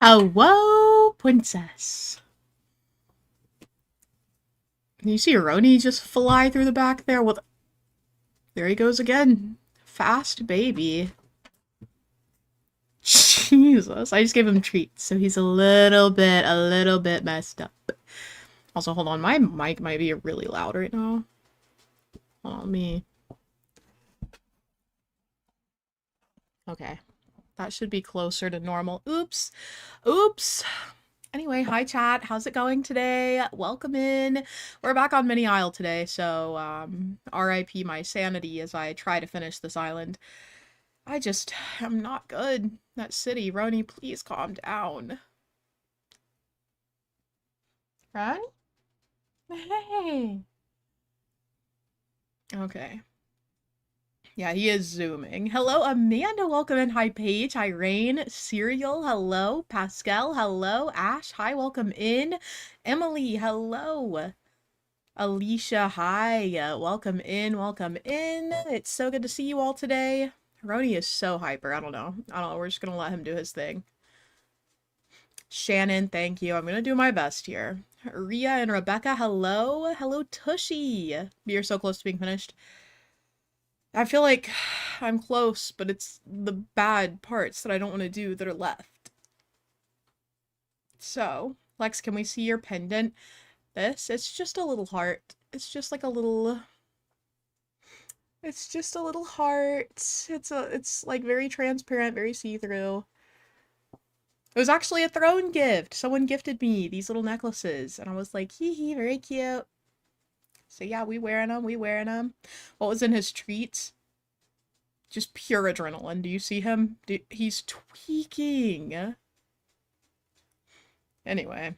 Hello, princess. Can you see Roni just fly through the back there? Well, there he goes again. Fast baby. Jesus. I just gave him treats, so he's a little bit messed up. Also, hold on. My mic might be really loud right now. Hold on, me. Okay. That should be closer to normal. Oops. Oops. Anyway, hi chat. How's it going today? Welcome in. We're back on Mini Isle today, so RIP my sanity as I try to finish this island. I'm not good. That city. Roni, please calm down. Right? Hey. Okay. Yeah, he is zooming. Hello, Amanda. Welcome in. Hi, Paige. Hi, Rain. Serial. Hello. Pascal. Hello. Ash. Hi, welcome in. Emily. Hello. Alicia. Hi. Welcome in. Welcome in. It's so good to see you all today. Roni is so hyper. I don't know. We're just gonna let him do his thing. Shannon, thank you. I'm gonna do my best here. Ria and Rebecca, hello. Hello, Tushy. You're so close to being finished. I feel like I'm close, but it's the bad parts that I don't want to do that are left. So, Lex, can we see your pendant? It's just a little heart. It's just like a little... It's just a little heart. It's like very transparent, very see-through. It was actually a throne gift. Someone gifted me these little necklaces, and I was like, hee hee, very cute. So yeah, we wearing them. What was in his treats? Just pure adrenaline. Do you see him? He's tweaking. Anyway.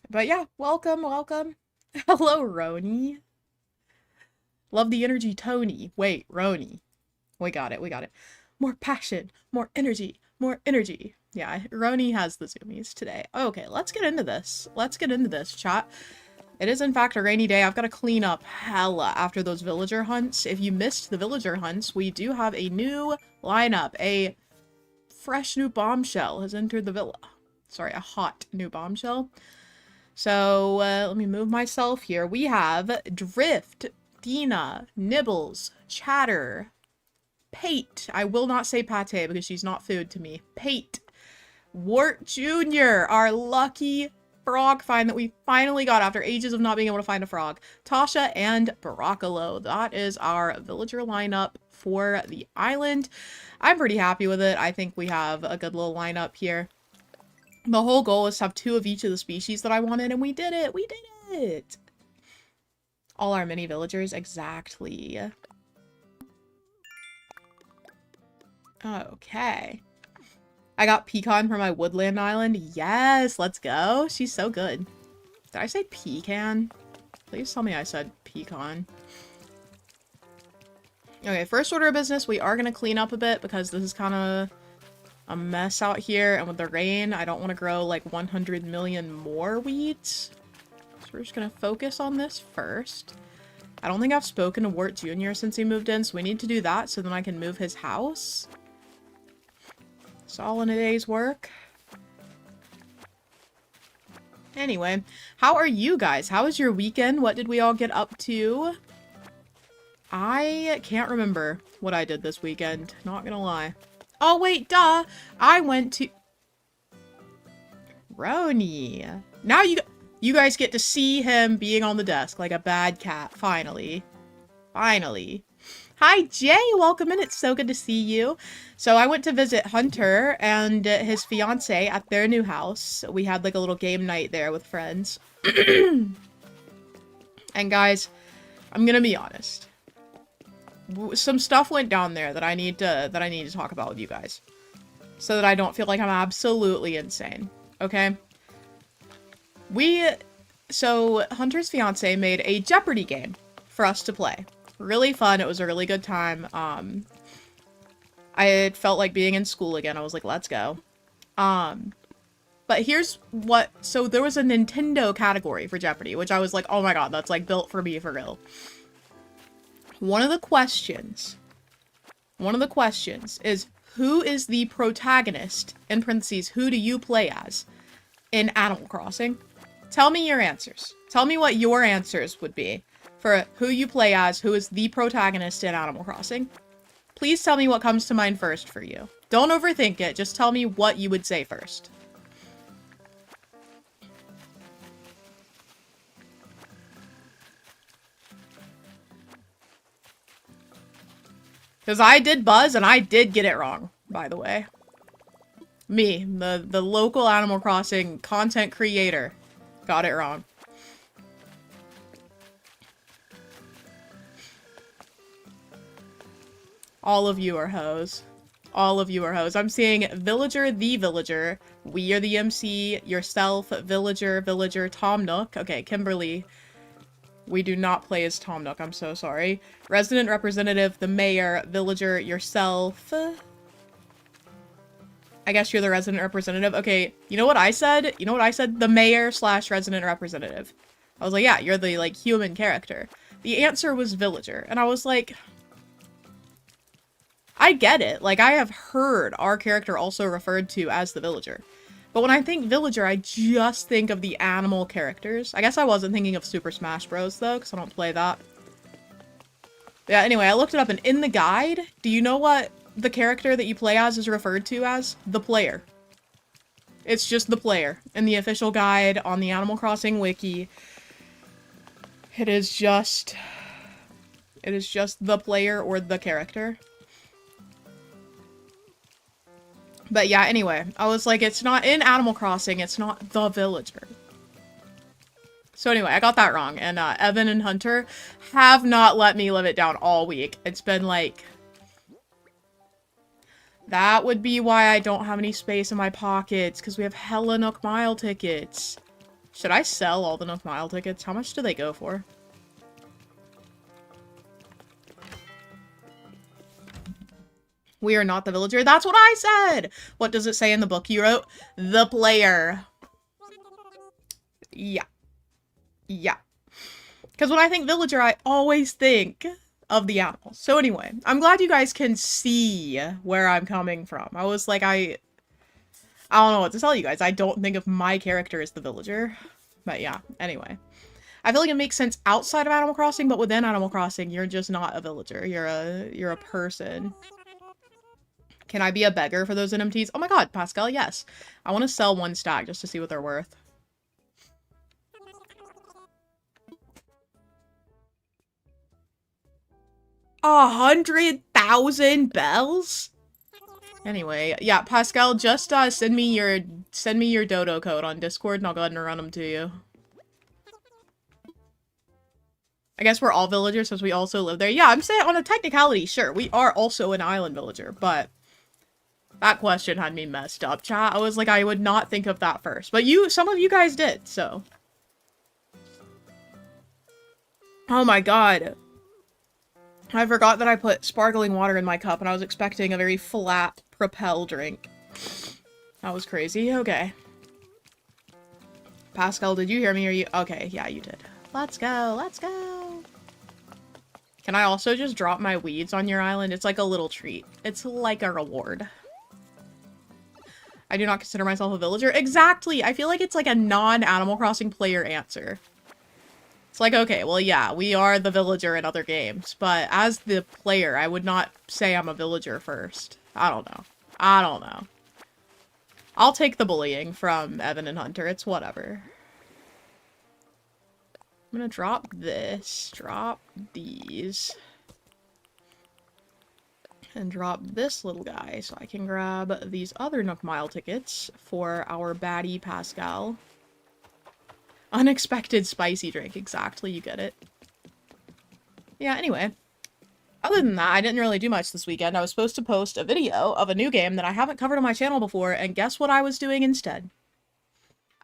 But yeah, welcome. Hello, Roni. Love the energy, Tony. Wait, Roni. We got it. More passion, more energy. Yeah, Roni has the zoomies today. Okay, let's get into this. Chat. It is, in fact, a rainy day. I've got to clean up hella after those villager hunts. If you missed the villager hunts, we do have a new lineup. A fresh new bombshell has entered the villa. Sorry, a hot new bombshell. So, let me move myself here. We have Drift, Dina, Nibbles, Chatter, Pate. I will not say Pate because she's not food to me. Pate. Wart Jr., our lucky frog find that we finally got after ages of not being able to find a frog. Tasha and Broccolo. That is our villager lineup for the island. I'm pretty happy with it. I think we have a good little lineup here. The whole goal is to have 2 of each of the species that I wanted, and we did it! All our mini villagers, exactly. Okay. I got Pecan for my woodland island. Yes, let's go. She's so good. Did I say pecan? Please tell me I said pecan. Okay, first order of business, we are going to clean up a bit because this is kind of a mess out here. And with the rain, I don't want to grow like 100 million more weeds. So we're just going to focus on this first. I don't think I've spoken to Wart Jr. since he moved in, so we need to do that so then I can move his house. It's all in a day's work. Anyway, how are you guys? How was your weekend? What did we all get up to? I can't remember what I did this weekend. Not gonna lie. Oh, wait, duh! I went to... Roni. Now you guys get to see him being on the desk like a bad cat. Finally. Hi, Jay! Welcome in. It's so good to see you. So I went to visit Hunter and his fiance at their new house. We had like a little game night there with friends. And guys, I'm gonna be honest. Some stuff went down there that I need to talk about with you guys. So that I don't feel like I'm absolutely insane. Okay? So Hunter's fiance made a Jeopardy game for us to play. Really fun. It was a really good time. I felt like being in school again. I was like, let's go. But here's what... So there was a Nintendo category for Jeopardy, which I was like, oh my god, that's like built for me for real. One of the questions is, who is the protagonist, in parentheses, who do you play as in Animal Crossing? Tell me your answers. Tell me what your answers would be for who you play as, who is the protagonist in Animal Crossing. Please tell me what comes to mind first for you. Don't overthink it, just tell me what you would say first. Because I did buzz, and I did get it wrong, by the way. Me, the local Animal Crossing content creator, got it wrong. All of you are hoes. All of you are hoes. I'm seeing Villager, the Villager, We Are the MC, yourself, Villager, Tom Nook. Okay, Kimberly. We do not play as Tom Nook, I'm so sorry. Resident Representative, the Mayor, Villager, yourself. I guess you're the Resident Representative. Okay, you know what I said? You know what I said? The Mayor / Resident Representative. I was like, yeah, you're the, like, human character. The answer was Villager, and I was like... I get it. Like, I have heard our character also referred to as the Villager. But when I think Villager, I just think of the animal characters. I guess I wasn't thinking of Super Smash Bros. Though, because I don't play that. Yeah, anyway, I looked it up, and in the guide, do you know what the character that you play as is referred to as? The player. It's just the player. In the official guide on the Animal Crossing wiki, it is just the player or the character. But yeah, anyway, I was like, it's not in Animal Crossing, it's not the Villager. So anyway, I got that wrong, and Evan and Hunter have not let me live it down all week. It's been like... That would be why I don't have any space in my pockets, because we have hella Nook Mile tickets. Should I sell all the Nook Mile tickets? How much do they go for? We are not the Villager. That's what I said! What does it say in the book you wrote? The player. Yeah. Yeah. Because when I think Villager, I always think of the animals. So anyway, I'm glad you guys can see where I'm coming from. I was like, I don't know what to tell you guys. I don't think of my character as the Villager. But yeah, anyway. I feel like it makes sense outside of Animal Crossing, but within Animal Crossing, you're just not a villager. You're a person. Can I be a beggar for those NMTs? Oh my god, Pascal, yes. I want to sell one stack just to see what they're worth. $100,000 bells? Anyway, yeah, Pascal, just send me your dodo code on Discord and I'll go ahead and run them to you. I guess we're all villagers since we also live there. Yeah, I'm saying on a technicality, sure, we are also an island villager, but that question had me messed up, chat. I was like, I would not think of that first. But some of you guys did, so. Oh my god. I forgot that I put sparkling water in my cup and I was expecting a very flat Propel drink. That was crazy. Okay. Pascal, did you hear me? Or you? Okay, yeah, you did. Let's go, let's go. Can I also just drop my weeds on your island? It's like a little treat. It's like a reward. I do not consider myself a villager. Exactly! I feel like it's like a non-Animal Crossing player answer. It's like, okay, well, yeah, we are the villager in other games, but as the player, I would not say I'm a villager first. I don't know. I don't know. I'll take the bullying from Evan and Hunter. It's whatever. I'm gonna drop this, drop these, and drop this little guy so I can grab these other Nook Mile tickets for our baddie Pascal. Unexpected spicy drink. Exactly, you get it. Yeah, anyway. Other than that, I didn't really do much this weekend. I was supposed to post a video of a new game that I haven't covered on my channel before, and guess what I was doing instead?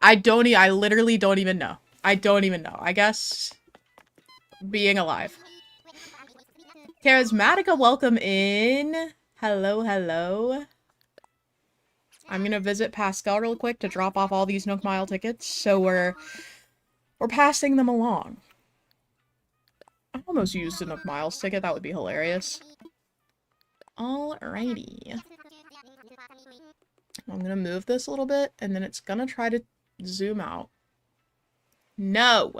I literally don't even know. I don't even know. I guess being alive. Charismatica, welcome in. Hello, hello. I'm gonna visit Pascal real quick to drop off all these Nook Mile tickets, so we're passing them along. I almost used a Nook Miles ticket, that would be hilarious. Alrighty. I'm gonna move this a little bit, and then it's gonna try to zoom out. No!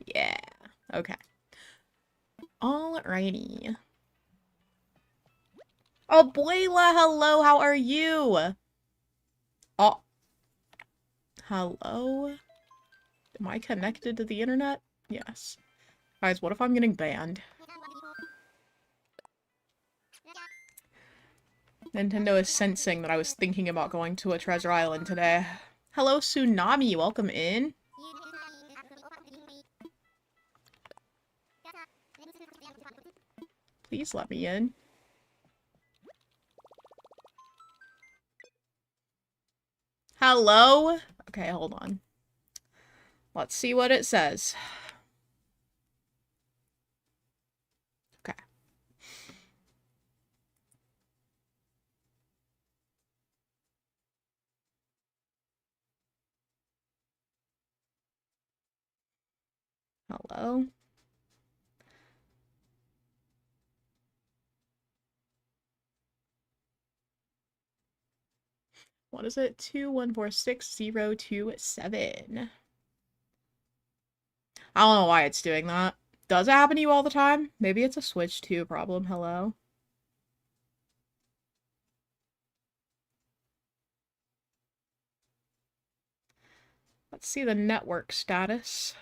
Yeah. Okay. Alrighty. Abuela, hello, how are you? Oh. Hello? Am I connected to the internet? Yes. Guys, what if I'm getting banned? Nintendo is sensing that I was thinking about going to a treasure island today. Hello, Tsunami, welcome in. Please let me in. Hello? Okay, hold on. Let's see what it says. Okay. Hello? What is it? 2146027. I don't know why it's doing that. Does it happen to you all the time? Maybe it's a Switch 2 problem. Hello? Let's see the network status.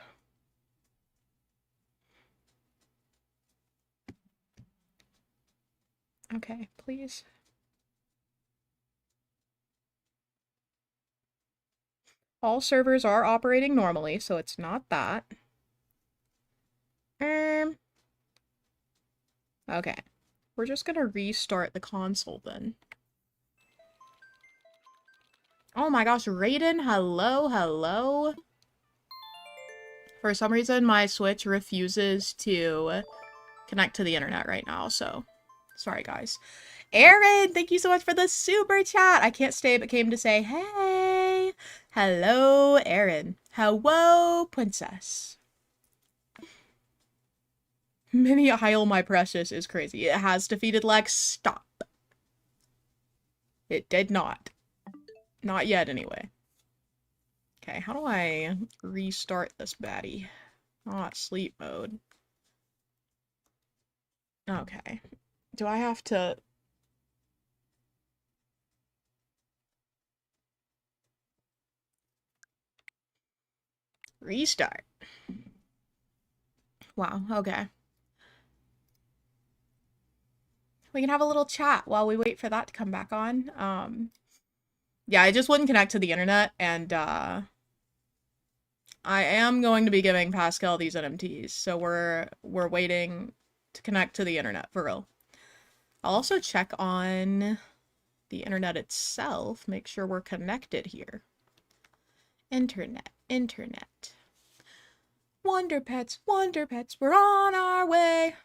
Okay, please. All servers are operating normally, so it's not that. Okay. We're just gonna restart the console then. Oh my gosh, Raiden, hello, hello. For some reason, my Switch refuses to connect to the internet right now, so sorry, guys. Aaron, thank you so much for the super chat. I can't stay but came to say, hey. Hello, Aaron. Hello, princess. Mini Isle, my precious, is crazy. It has defeated Lex. Stop. It did not. Not yet, anyway. Okay, how do I restart this baddie? Not sleep mode. Okay. Do I have to... Restart? Wow, okay. We can have a little chat while we wait for that to come back on. Yeah, I just wouldn't connect to the internet, and, I am going to be giving Pascal these NMTs, so we're waiting to connect to the internet, for real. I'll also check on the internet itself, make sure we're connected here. Internet. Wonder Pets, we're on our way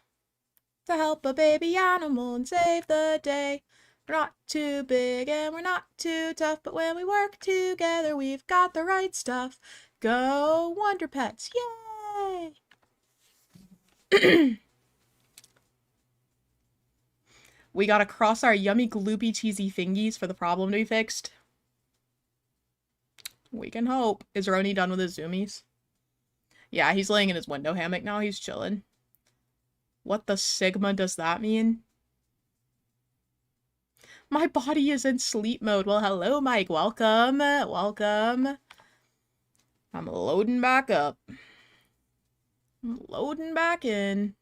to help a baby animal and save the day. We're not too big and we're not too tough, but when we work together, we've got the right stuff. Go Wonder Pets, yay! We gotta cross our yummy, gloopy, cheesy fingies for the problem to be fixed. We can hope. Is Roni done with his zoomies? Yeah, he's laying in his window hammock now. He's chilling. What the Sigma does that mean? My body is in sleep mode. Well, hello, Mike. Welcome. Welcome. I'm loading back up. I'm loading back in.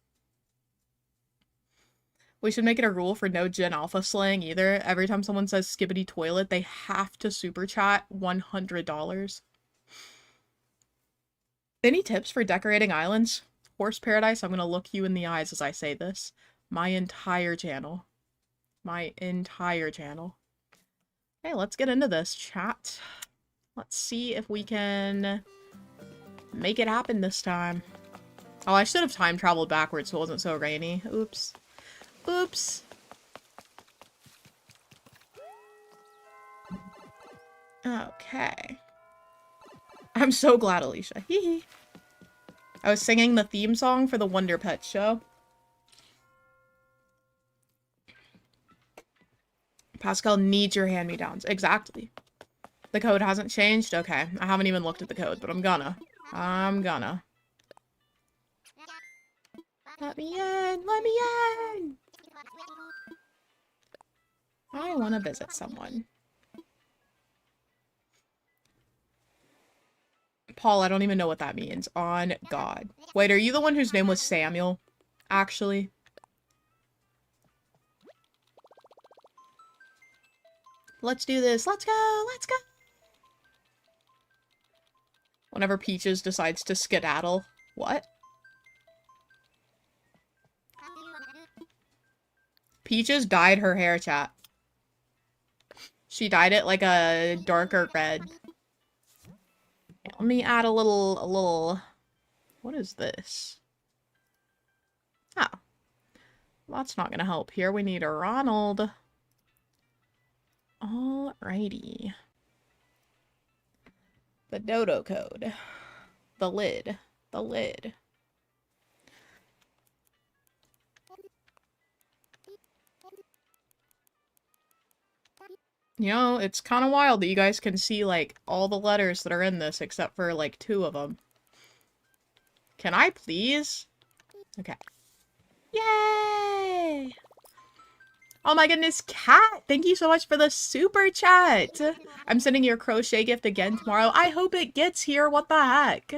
We should make it a rule for no Gen Alpha slang either. Every time someone says skibbity toilet, they have to super chat $100. Any tips for decorating islands? Horse Paradise, I'm gonna look you in the eyes as I say this. My entire channel. My entire channel. Okay, let's get into this, chat. Let's see if we can make it happen this time. Oh, I should have time traveled backwards so it wasn't so rainy. Oops. Oops. Okay. I'm so glad, Alicia. Hee hee. I was singing the theme song for the Wonder Pet show. Pascal needs your hand-me-downs. Exactly. The code hasn't changed? Okay. I haven't even looked at the code, but I'm gonna. Let me in! Let me in! I want to visit someone. Paul, I don't even know what that means. On God. Wait, are you the one whose name was Samuel? Actually. Let's do this. Let's go! Let's go! Whenever Peaches decides to skedaddle. What? Peaches dyed her hair, chat. She dyed it like a darker red. Let me add a little... What is this? Oh. That's not gonna help. Here we need a Ronald. Alrighty. The dodo code. The lid. The lid. You know, it's kind of wild that you guys can see, like, all the letters that are in this except for, like, 2 of them. Can I please? Okay. Yay! Oh my goodness, Cat! Thank you so much for the super chat! I'm sending your crochet gift again tomorrow. I hope it gets here. What the heck?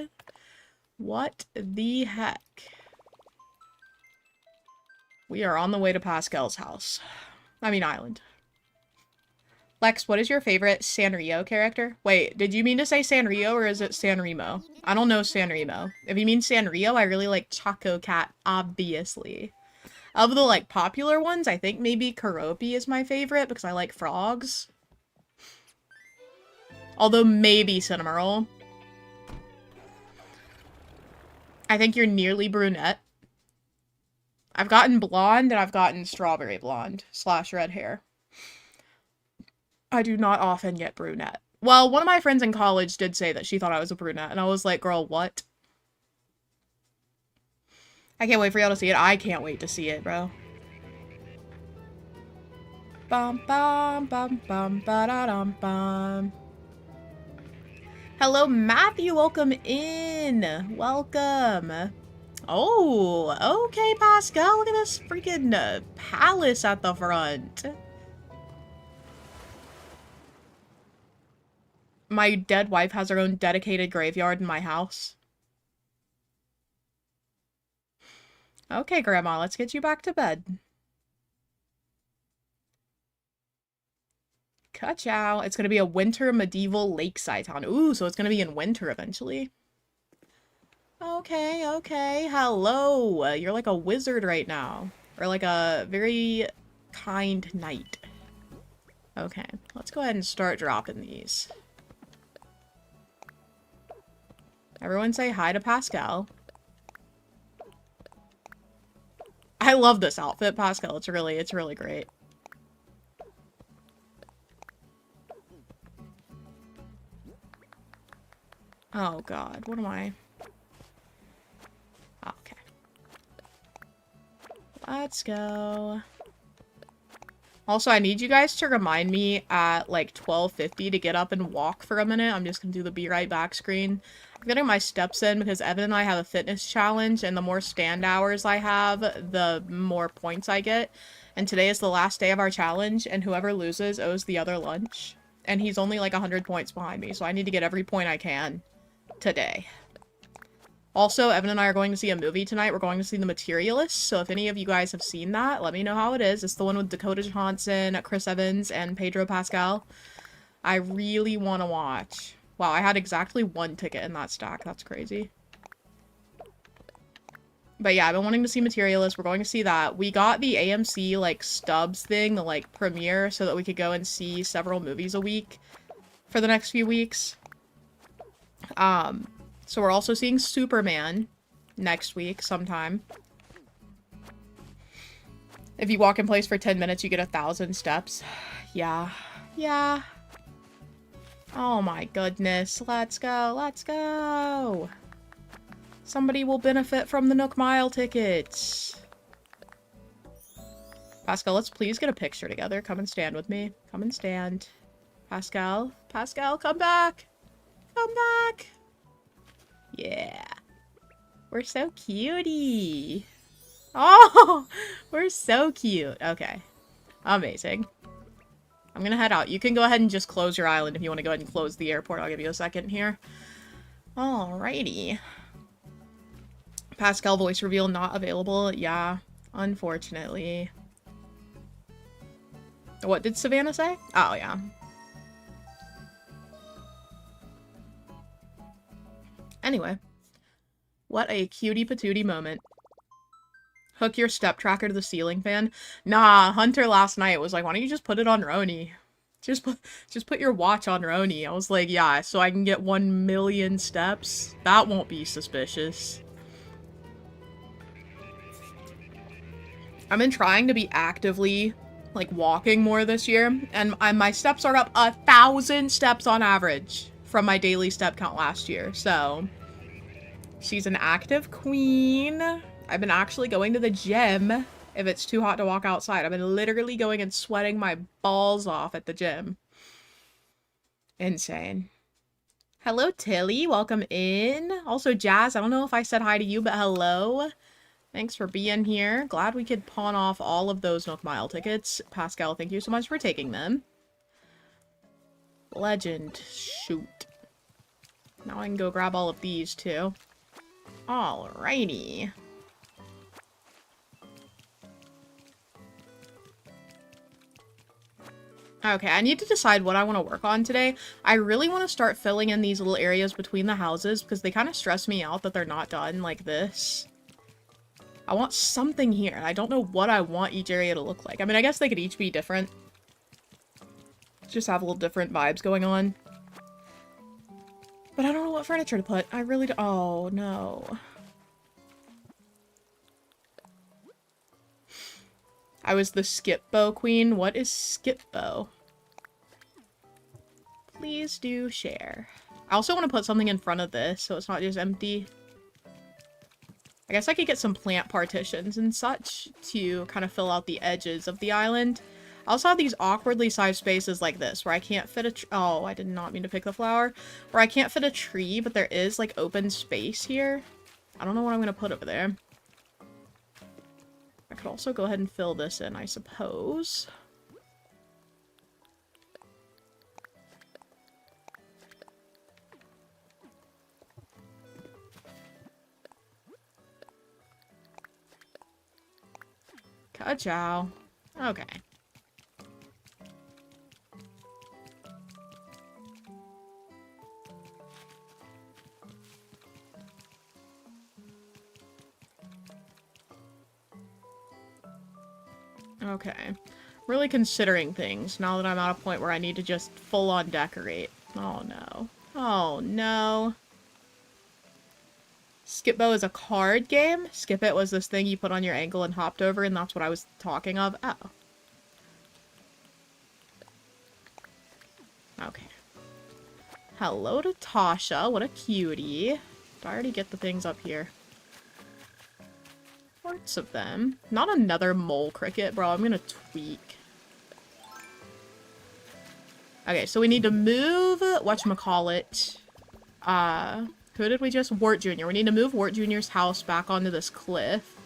What the heck? We are on the way to Pascal's house. I mean, island. Lex, what is your favorite Sanrio character? Wait, did you mean to say Sanrio or is it Sanremo? I don't know Sanremo. If you mean Sanrio, I really like Choco Cat, obviously. Of the, like, popular ones, I think maybe Karopi is my favorite because I like frogs. Although maybe Cinnamoroll. I think you're nearly brunette. I've gotten blonde and I've gotten strawberry blonde / red hair. I do not often get brunette. Well, one of my friends in college did say that she thought I was a brunette, and I was like, girl, what? I can't wait for y'all to see it. I can't wait to see it, bro. Bum bum bum bum ba da dum bum. Hello, Matthew. Welcome in. Welcome. Oh, okay, Pascal. Look at this freaking palace at the front. My dead wife has her own dedicated graveyard in my house. Okay, Grandma, let's get you back to bed. Ka-chow. It's gonna be a winter medieval lakeside town. Ooh, so it's gonna be in winter eventually. Okay, okay. Hello. You're like a wizard right now. Or like a very kind knight. Okay, let's go ahead and start dropping these. Everyone say hi to Pascal. I love this outfit, Pascal. It's really great. Oh god, what am I? Okay. Let's go. Also, I need you guys to remind me at like 12:50 to get up and walk for a minute. I'm just gonna do the be right back screen. I'm getting my steps in because Evan and I have a fitness challenge, and the more stand hours I have, the more points I get. And today is the last day of our challenge, and whoever loses owes the other lunch. And he's only like 100 points behind me, so I need to get every point I can today. Also, Evan and I are going to see a movie tonight. We're going to see The Materialist, so if any of you guys have seen that, let me know how it is. It's the one with Dakota Johnson, Chris Evans, and Pedro Pascal. I really want to watch. Wow, I had exactly 1 ticket in that stack. That's crazy. But yeah, I've been wanting to see Materialist. We're going to see that. We got the AMC, like, stubs thing, the, like, premiere, so that we could go and see several movies a week for the next few weeks. So we're also seeing Superman next week sometime. If you walk in place for 10 minutes, you get 1,000 steps. Yeah. Yeah. Oh my goodness. Let's go. Let's go. Somebody will benefit from the Nook Mile tickets. Pascal, let's please get a picture together. Come and stand with me. Come and stand. Pascal? Pascal, come back! Come back! Yeah. We're so cutie. Oh! We're so cute. Okay. Amazing. I'm gonna head out. You can go ahead and just close your island if you want to go ahead and close the airport. I'll give you a second here. Alrighty. Pascal voice reveal not available. Yeah, unfortunately. What did Savannah say? Oh, yeah. Anyway. What a cutie patootie moment. Hook your step tracker to the ceiling fan. Nah, Hunter last night was like, why don't you just put it on Roni? Just put your watch on Roni. I was like, yeah, so I can get 1 million steps. That won't be suspicious. I've been trying to be actively, like, walking more this year, and my steps are up 1,000 steps on average from my daily step count last year, so she's an active queen. I've been actually going to the gym if it's too hot to walk outside. I've been literally going and sweating my balls off at the gym. Insane. Hello, Tilly. Welcome in. Also, Jazz, I don't know if I said hi to you, but hello. Thanks for being here. Glad we could pawn off all of those Nook Mile tickets. Pascal, thank you so much for taking them. Legend. Shoot. Now I can go grab all of these, too. Alrighty. Okay, I need to decide what I want to work on today. I really want to start filling in these little areas between the houses because they kind of stress me out that they're not done like this. I want something here. I don't know what I want each area to look like. I mean, I guess they could each be different. Just have a little different vibes going on. But I don't know what furniture to put. I really don't. Oh, no. I was the skip bow queen. What is skip bow? Please do share. I also want to put something in front of this so it's not just empty. I guess I could get some plant partitions and such to kind of fill out the edges of the island. I also have these awkwardly sized spaces like this where I can't fit a oh, I did not mean to pick the flower. Where I can't fit a tree, but there is like open space here. I don't know what I'm going to put over there. I could also go ahead and fill this in, I suppose. Ka-chow. Okay. Okay. Really considering things now that I'm at a point where I need to just full-on decorate. Oh no. Oh no. Skip Bow is a card game? Skip It was this thing you put on your ankle and hopped over, and that's what I was talking of? Oh. Okay. Hello to Tasha. What a cutie. Did I already get the things up here? Parts of them. Not another mole cricket, bro. I'm gonna tweak. Okay, so we need to move whatchamacallit. Who did we just? Wart Jr. We need to move Wart Jr.'s house back onto this cliff.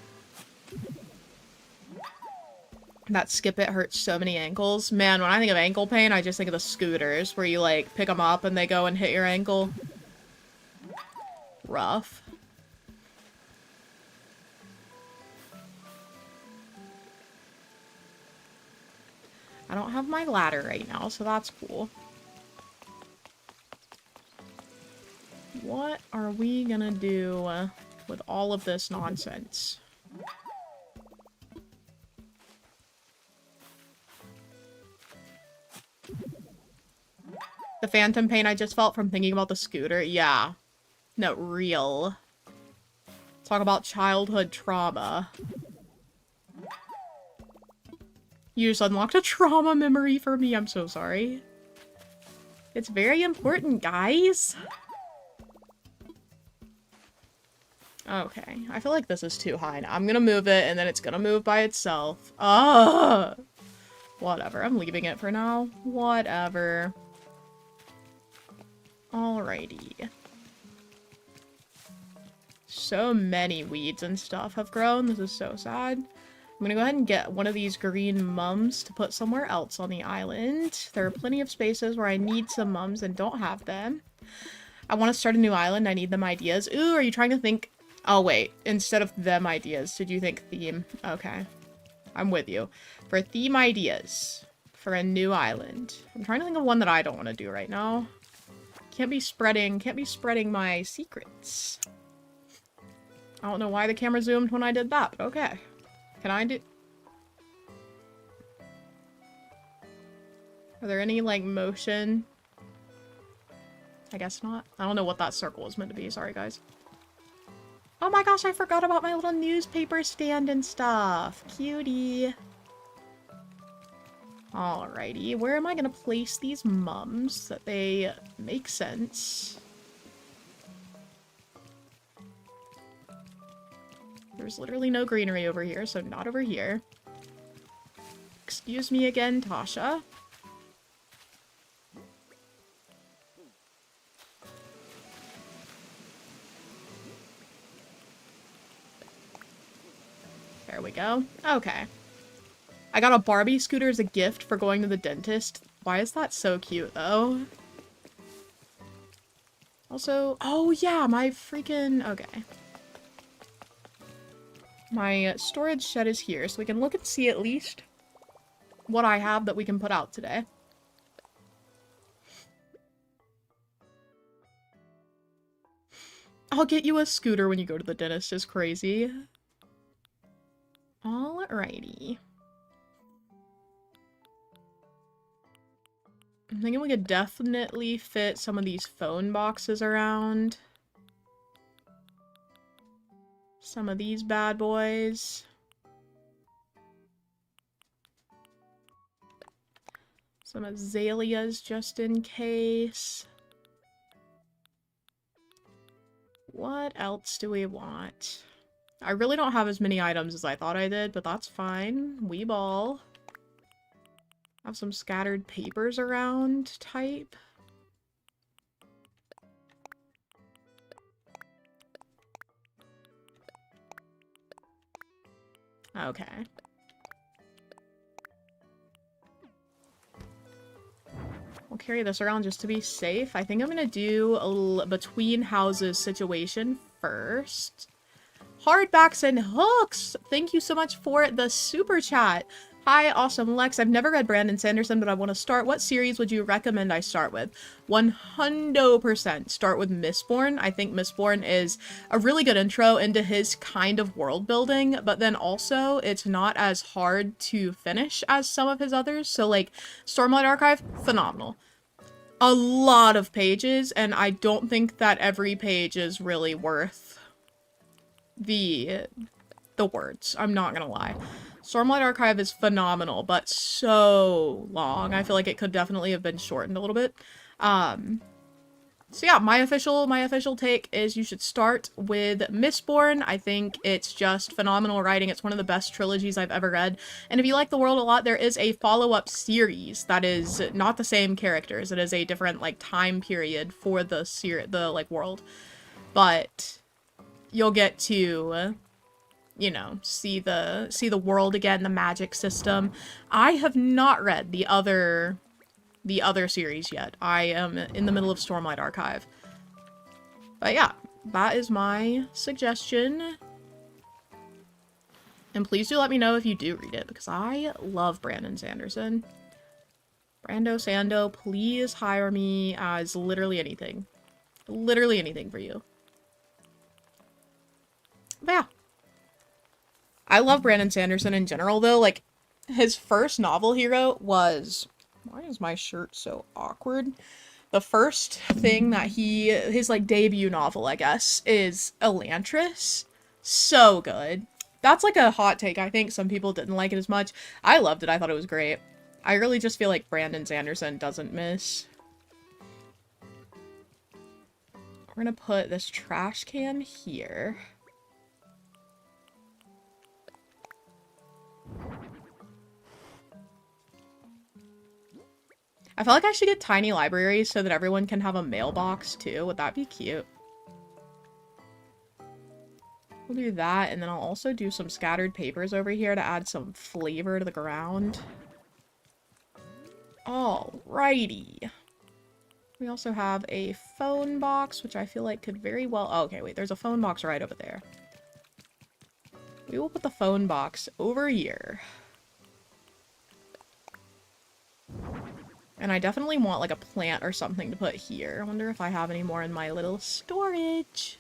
That Skip It hurts so many ankles. Man, when I think of ankle pain, I just think of the scooters where you, like, pick them up and they go and hit your ankle. Rough. I don't have my ladder right now, so that's cool. What are we gonna do with all of this nonsense? The phantom pain I just felt from thinking about the scooter? Yeah. No, real. Talk about childhood trauma. You just unlocked a trauma memory for me. I'm so sorry. It's very important, guys. Okay, I feel like this is too high. I'm gonna move it, and then it's gonna move by itself. Ugh! Whatever, I'm leaving it for now. Whatever. Alrighty. So many weeds and stuff have grown. This is so sad. I'm gonna go ahead and get one of these green mums to put somewhere else on the island. There are plenty of spaces where I need some mums and don't have them. I want to start a new island. I need them ideas. Ooh, are you trying to think... Oh, wait. Instead of them ideas, did you think theme? Okay. I'm with you. For theme ideas. For a new island. I'm trying to think of one that I don't want to do right now. Can't be spreading my secrets. I don't know why the camera zoomed when I did that, but okay. Can I do... Are there any, like, motion... I guess not. I don't know what that circle was meant to be. Sorry, guys. Oh my gosh, I forgot about my little newspaper stand and stuff. Cutie. Alrighty. Where am I going to place these mums so that they make sense? There's literally no greenery over here, so not over here. Excuse me again, Tasha. There we go. Okay. I got a Barbie scooter as a gift for going to the dentist. Why is that so cute, though? Also, oh yeah, my freaking... Okay. My storage shed is here, so we can look and see at least what I have that we can put out today. I'll get you a scooter when you go to the dentist is crazy. Alrighty. I'm thinking we could definitely fit some of these phone boxes around. Some of these bad boys. Some azaleas just in case. What else do we want? I really don't have as many items as I thought I did, but that's fine. Wee ball. Have some scattered papers around type. Okay. We'll carry this around just to be safe. I think I'm gonna do a between houses situation first. Hardbacks and hooks! Thank you so much for the super chat. Hi, awesome Lex. I've never read Brandon Sanderson, but I want to start. What series would you recommend I start with? 100% start with Mistborn. I think Mistborn is a really good intro into his kind of world building, but then also it's not as hard to finish as some of his others. So like Stormlight Archive, phenomenal. A lot of pages, and I don't think that every page is really worth the words. I'm not gonna lie. Stormlight Archive is phenomenal, but so long. I feel like it could definitely have been shortened a little bit. So yeah, my official take is you should start with Mistborn. I think it's just phenomenal writing. It's one of the best trilogies I've ever read. And if you like the world a lot, there is a follow-up series that is not the same characters. It is a different like time period for the like world. But you'll get to, you know, see the world again, the magic system. I have not read the other series yet. I am in the middle of Stormlight Archive. But yeah, that is my suggestion. And please do let me know if you do read it, because I love Brandon Sanderson. Brando Sando, please hire me as literally anything. Literally anything for you. But yeah. I love Brandon Sanderson in general, though. Like, his first novel he wrote was... Why is my shirt so awkward? The first thing that his, like, debut novel, I guess, is Elantris. So good. That's, like, a hot take. I think some people didn't like it as much. I loved it. I thought it was great. I really just feel like Brandon Sanderson doesn't miss. We're gonna put this trash can here. I feel like I should get tiny libraries so that everyone can have a mailbox too. Would that be cute? We'll do that, and then I'll also do some scattered papers over here to add some flavor to the ground. Alrighty. We also have a phone box, which I feel like could very well... Oh, okay, wait, there's a phone box right over there. We will put the phone box over here. And I definitely want, like, a plant or something to put here. I wonder if I have any more in my little storage.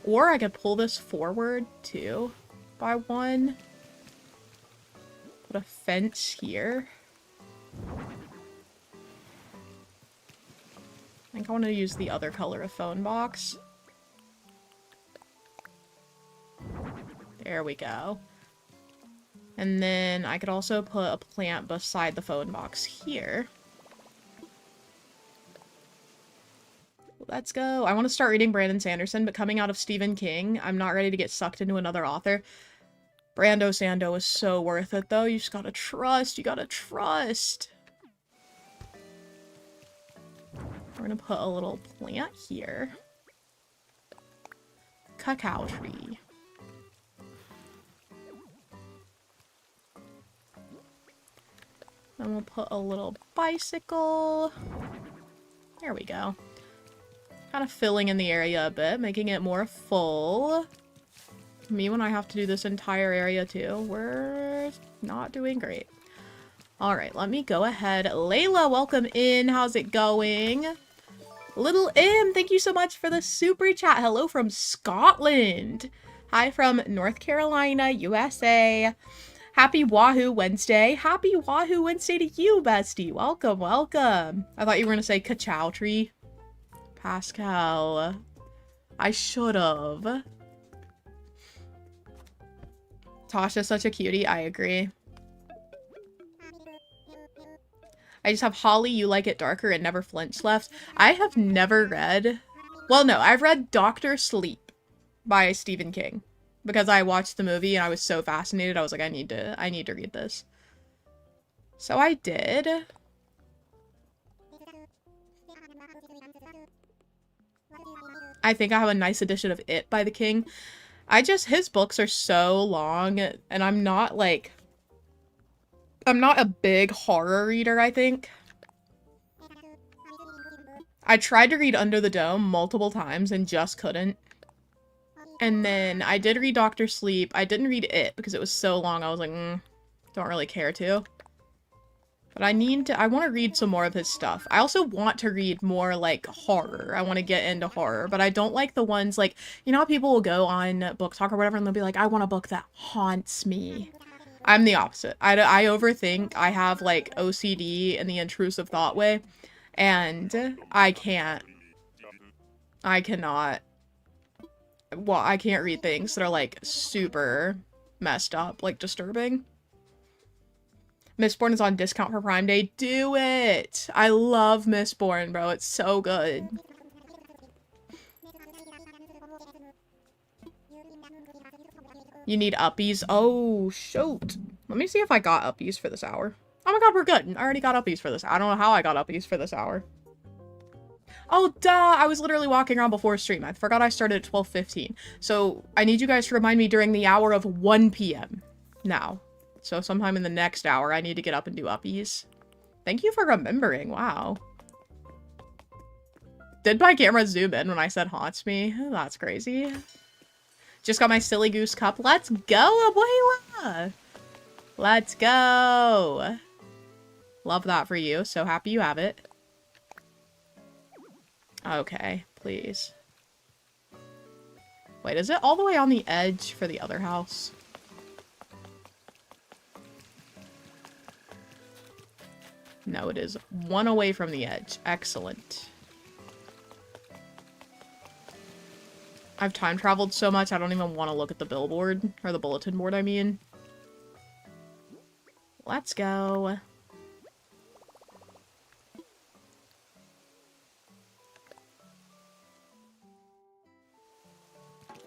Or I could pull this forward, too, by one. Put a fence here. I think I want to use the other color of phone box. There we go. And then I could also put a plant beside the phone box here. Let's go. I want to start reading Brandon Sanderson, but coming out of Stephen King, I'm not ready to get sucked into another author. Brando Sando is so worth it, though. You just gotta trust. You gotta trust. We're gonna put a little plant here. Cacao tree. Then we'll put a little bicycle. There we go. Kind of filling in the area a bit, making it more full. Me when I have to do this entire area too. We're not doing great. Alright, let me go ahead. Layla, welcome in. How's it going? Little M, thank you so much for the super chat. Hello from Scotland. Hi from North Carolina, USA. Happy Wahoo Wednesday. Happy Wahoo Wednesday to you, bestie. Welcome, welcome. I thought you were going to say cacao tree. Pascal. I should've. Tasha's such a cutie. I agree. I just have Holly, You Like It Darker, and Never Flinch left. I have never read... Well, no, I've read Dr. Sleep by Stephen King. Because I watched the movie and I was so fascinated, I was like, I need to read this. So I did. I think I have a nice edition of It by the King. His books are so long, and I'm not a big horror reader, I think. I tried to read Under the Dome multiple times and just couldn't. And then I did read Dr. Sleep. I didn't read It because it was so long. I was like, don't really care to. But I want to read some more of his stuff. I also want to read more, like, horror. I want to get into horror. But I don't like the ones, like, you know how people will go on Book Talk or whatever and they'll be like, I want a book that haunts me. I'm the opposite. I overthink. I have, like, OCD in the intrusive thought way. And I cannot. Well, I can't read things that are, like, super messed up, like, disturbing. Mistborn is on discount for Prime Day. Do it! I love Mistborn, bro. It's so good. You need uppies? Oh, shoot. Let me see if I got uppies for this hour. Oh my god, we're good. I already got uppies for this. I don't know how I got uppies for this hour. Oh, duh! I was literally walking around before stream. I forgot I started at 12:15. So, I need you guys to remind me during the hour of 1 p.m. now. So, sometime in the next hour, I need to get up and do uppies. Thank you for remembering. Wow. Did my camera zoom in when I said haunts me? That's crazy. Just got my Silly Goose cup. Let's go, abuela! Let's go! Love that for you. So happy you have it. Okay, please. Wait, is it all the way on the edge for the other house? No, it is one away from the edge. Excellent. I've time traveled so much I don't even want to look at the billboard. Or the bulletin board, I mean. Let's go.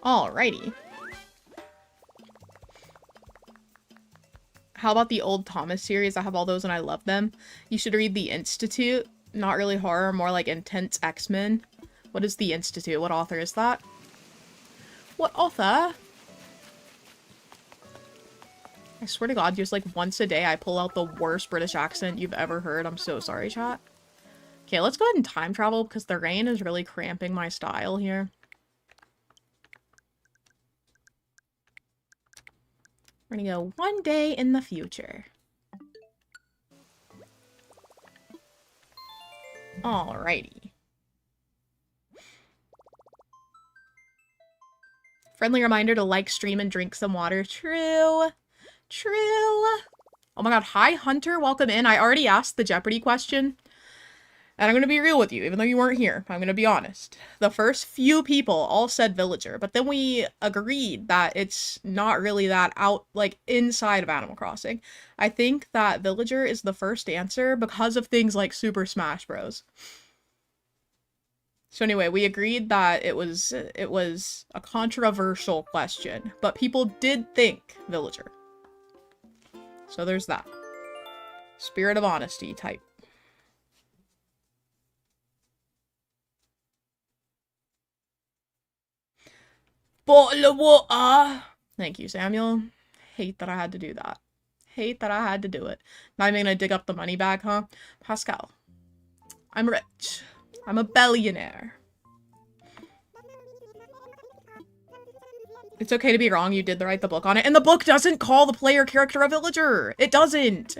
Alrighty. How about the old Thomas series? I have all those and I love them. You should read The Institute. Not really horror, more like intense X-Men. What is The Institute? What author is that? What author? I swear to God, just like once a day I pull out the worst British accent you've ever heard. I'm so sorry, chat. Okay, let's go ahead and time travel because the rain is really cramping my style here. We're gonna go one day in the future. Alrighty. Friendly reminder to like, stream, and drink some water. True. True. Oh my god. Hi, Hunter. Welcome in. I already asked the Jeopardy question. And I'm gonna be real with you, even though you weren't here. I'm gonna be honest. The first few people all said villager, but then we agreed that it's not really that out, like, inside of Animal Crossing. I think that villager is the first answer because of things like Super Smash Bros. So anyway, we agreed that it was a controversial question, but people did think villager. So there's that. Spirit of honesty type. Bottle of water! Thank you, Samuel. Hate that I had to do that. Hate that I had to do it. Not even gonna dig up the money bag, huh? Pascal. I'm rich. I'm a billionaire. It's okay to be wrong, you did write the book on it. And the book doesn't call the player character a villager! It doesn't!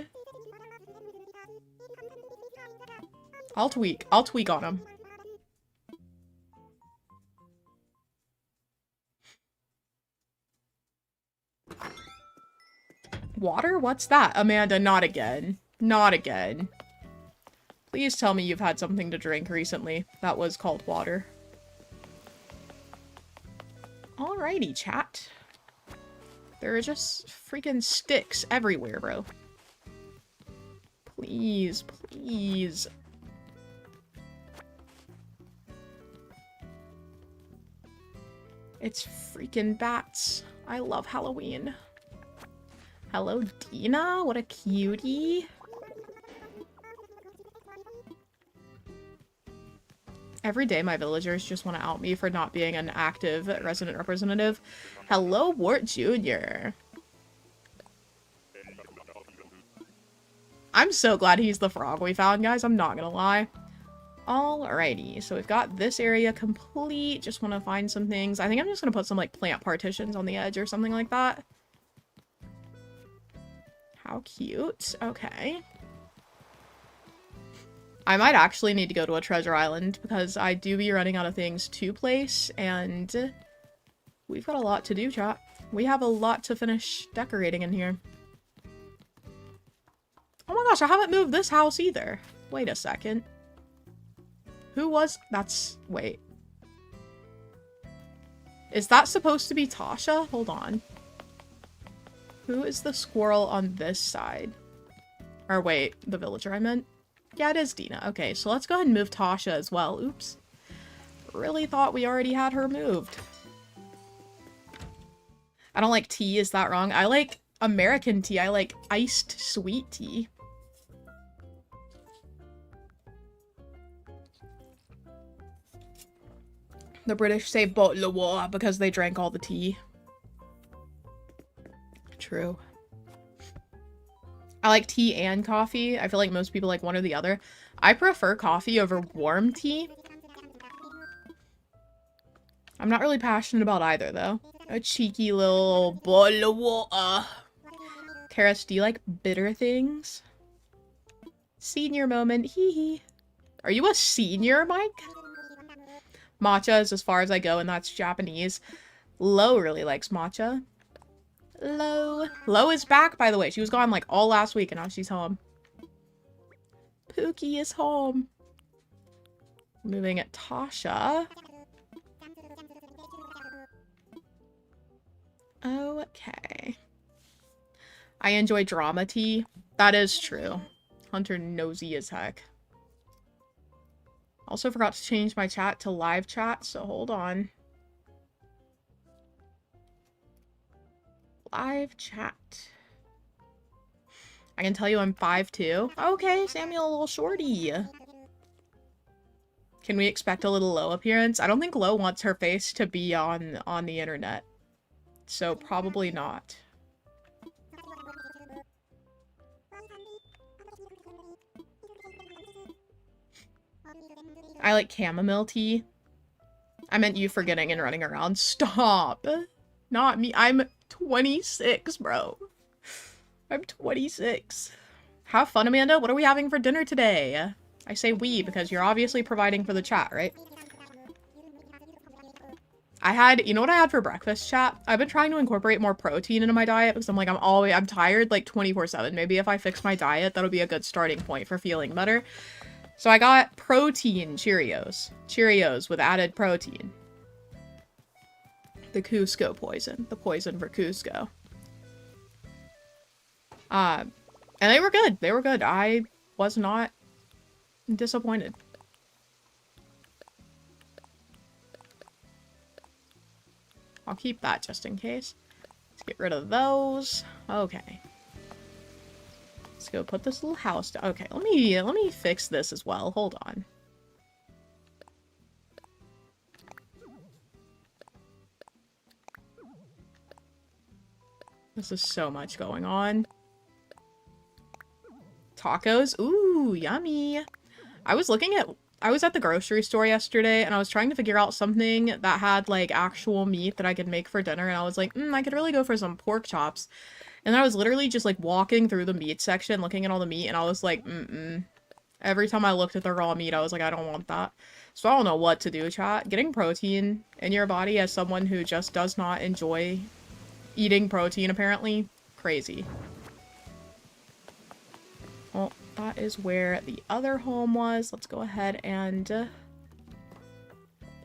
I'll tweak on him. Water? What's that? Amanda, not again. Not again. Please tell me you've had something to drink recently that was called water. Alrighty, chat. There are just freaking sticks everywhere, bro. Please, please. It's freaking bats. I love Halloween. Hello, Dina. What a cutie. Every day my villagers just want to out me for not being an active resident representative. Hello, Wart Jr. I'm so glad he's the frog we found, guys. I'm not gonna lie. Alrighty, so we've got this area complete. Just want to find some things. I think I'm just gonna put some, like, plant partitions on the edge or something like that. How cute. Okay. I might actually need to go to a treasure island because I do be running out of things to place, and we've got a lot to do, chat. We have a lot to finish decorating in here. Oh my gosh, I haven't moved this house either. Wait a second. Who was... That's... Wait. Is that supposed to be Tasha? Hold on. Who is the squirrel on this side? Or wait, the villager I meant? Yeah, it is Dina. Okay, so let's go ahead and move Tasha as well. Oops. Really thought we already had her moved. I don't like tea, is that wrong? I like American tea. I like iced sweet tea. The British say bottle of water because they drank all the tea. True. I like tea and coffee. I feel like most people like one or the other. I prefer coffee over warm tea. I'm not really passionate about either, though. A cheeky little bottle of water. Karis, do you like bitter things? Senior moment, hee hee. Are you a senior, Mike? Matcha is as far as I go, and that's Japanese. Lo really likes matcha. Lo. Lo is back, by the way. She was gone like all last week, and now she's home. Pookie is home. Moving at Tasha. Okay. I enjoy drama tea. That is true. Hunter nosy as heck. Also forgot to change my chat to live chat, so hold on. Live chat. I can tell you I'm 5'2". Okay, Samuel, a little shorty. Can we expect a little Lo appearance? I don't think Lo wants her face to be on the internet. So probably not. I like chamomile tea. I meant you forgetting and running around. Stop. Not me. I'm 26, bro. I'm 26. Have fun, Amanda. What are we having for dinner today? I say we because you're obviously providing for the chat, right? You know what I had for breakfast, chat? I've been trying to incorporate more protein into my diet because I'm like, I'm tired like 24/7. Maybe if I fix my diet, that'll be a good starting point for feeling better. So I got protein Cheerios. Cheerios with added protein. The Cusco poison. The poison for Cusco. And they were good. They were good. I was not disappointed. I'll keep that just in case. Let's get rid of those. Okay. Let's go put this little house down. Okay, let me fix this as well. Hold on. This is so much going on. Tacos? Ooh, yummy. I was at the grocery store yesterday and I was trying to figure out something that had like actual meat that I could make for dinner, and I was like, I could really go for some pork chops. And I was literally just like walking through the meat section, looking at all the meat, and I was like, Every time I looked at the raw meat, I was like, I don't want that. So I don't know what to do, chat. Getting protein in your body as someone who just does not enjoy eating protein, apparently, crazy. Well, that is where the other home was. Let's go ahead and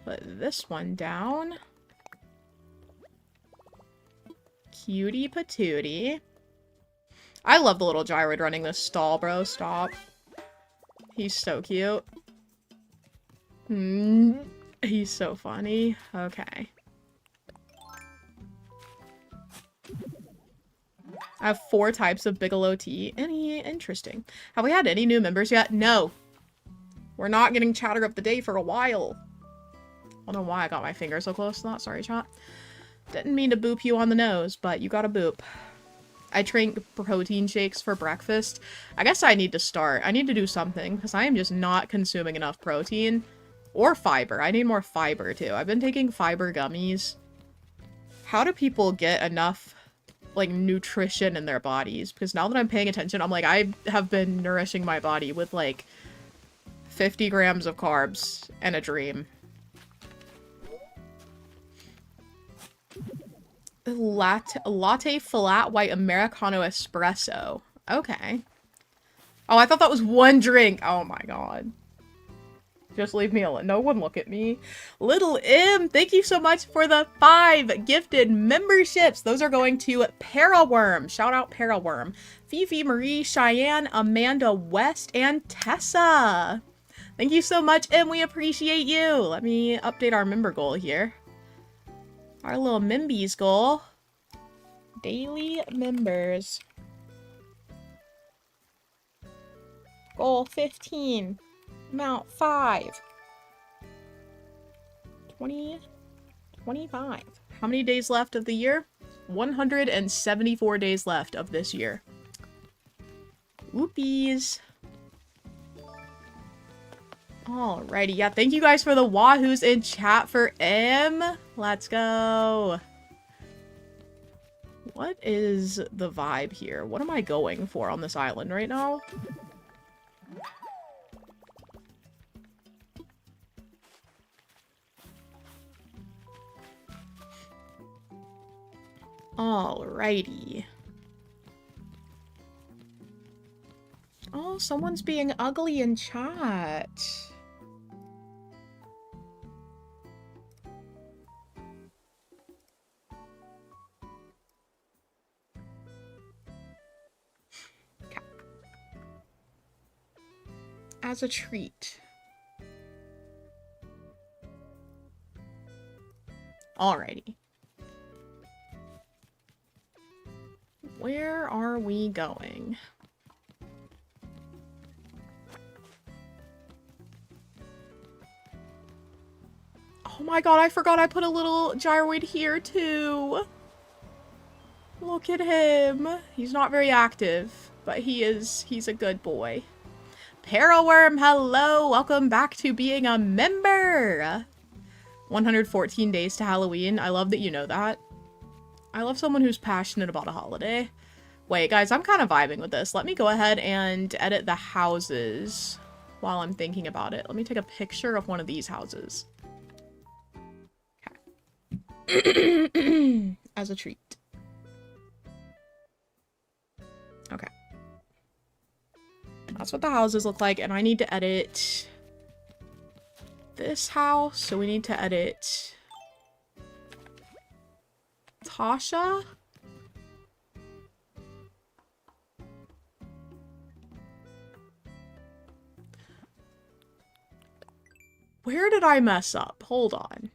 put this one down. Cutie patootie. I love the little gyroid running this stall, bro. Stop. He's so cute. He's so funny. Okay. I have 4 types of Bigelow tea. Interesting. Have we had any new members yet? No. We're not getting chatter of the day for a while. I don't know why I got my finger so close to that. Sorry, chat. Didn't mean to boop you on the nose, but you got a boop. I drink protein shakes for breakfast. I guess I need to start. I need to do something, because I am just not consuming enough protein. Or fiber. I need more fiber, too. I've been taking fiber gummies. How do people get enough, like, nutrition in their bodies? Because now that I'm paying attention, I'm like, I have been nourishing my body with, like, 50 grams of carbs and a dream. Latte flat white Americano espresso. Okay. Oh, I thought that was one drink. Oh my god. Just leave me alone. No one look at me. Little M, thank you so much for the 5 gifted memberships. Those are going to Paraworm. Shout out Paraworm. Fifi, Marie, Cheyenne, Amanda West, and Tessa. Thank you so much, M. We appreciate you. Let me update our member goal here. Our little Membies goal. Daily members. Goal 15. Amount 5. 20. 25. How many days left of the year? 174 days left of this year. Whoopies. Alrighty, yeah, thank you guys for the Wahoos in chat for M. Let's go. What is the vibe here? What am I going for on this island right now? Alrighty. Oh, someone's being ugly in chat. As a treat. Alrighty. Where are we going? Oh my god, I forgot I put a little gyroid here too. Look at him. He's not very active, but he's a good boy. Paraworm, hello! Welcome back to being a member! 114 days to Halloween. I love that you know that. I love someone who's passionate about a holiday. Wait, guys, I'm kind of vibing with this. Let me go ahead and edit the houses while I'm thinking about it. Let me take a picture of one of these houses. Okay. As a treat. Okay. That's what the houses look like, and I need to edit this house, so we need to edit Tasha. Where did I mess up? Hold on.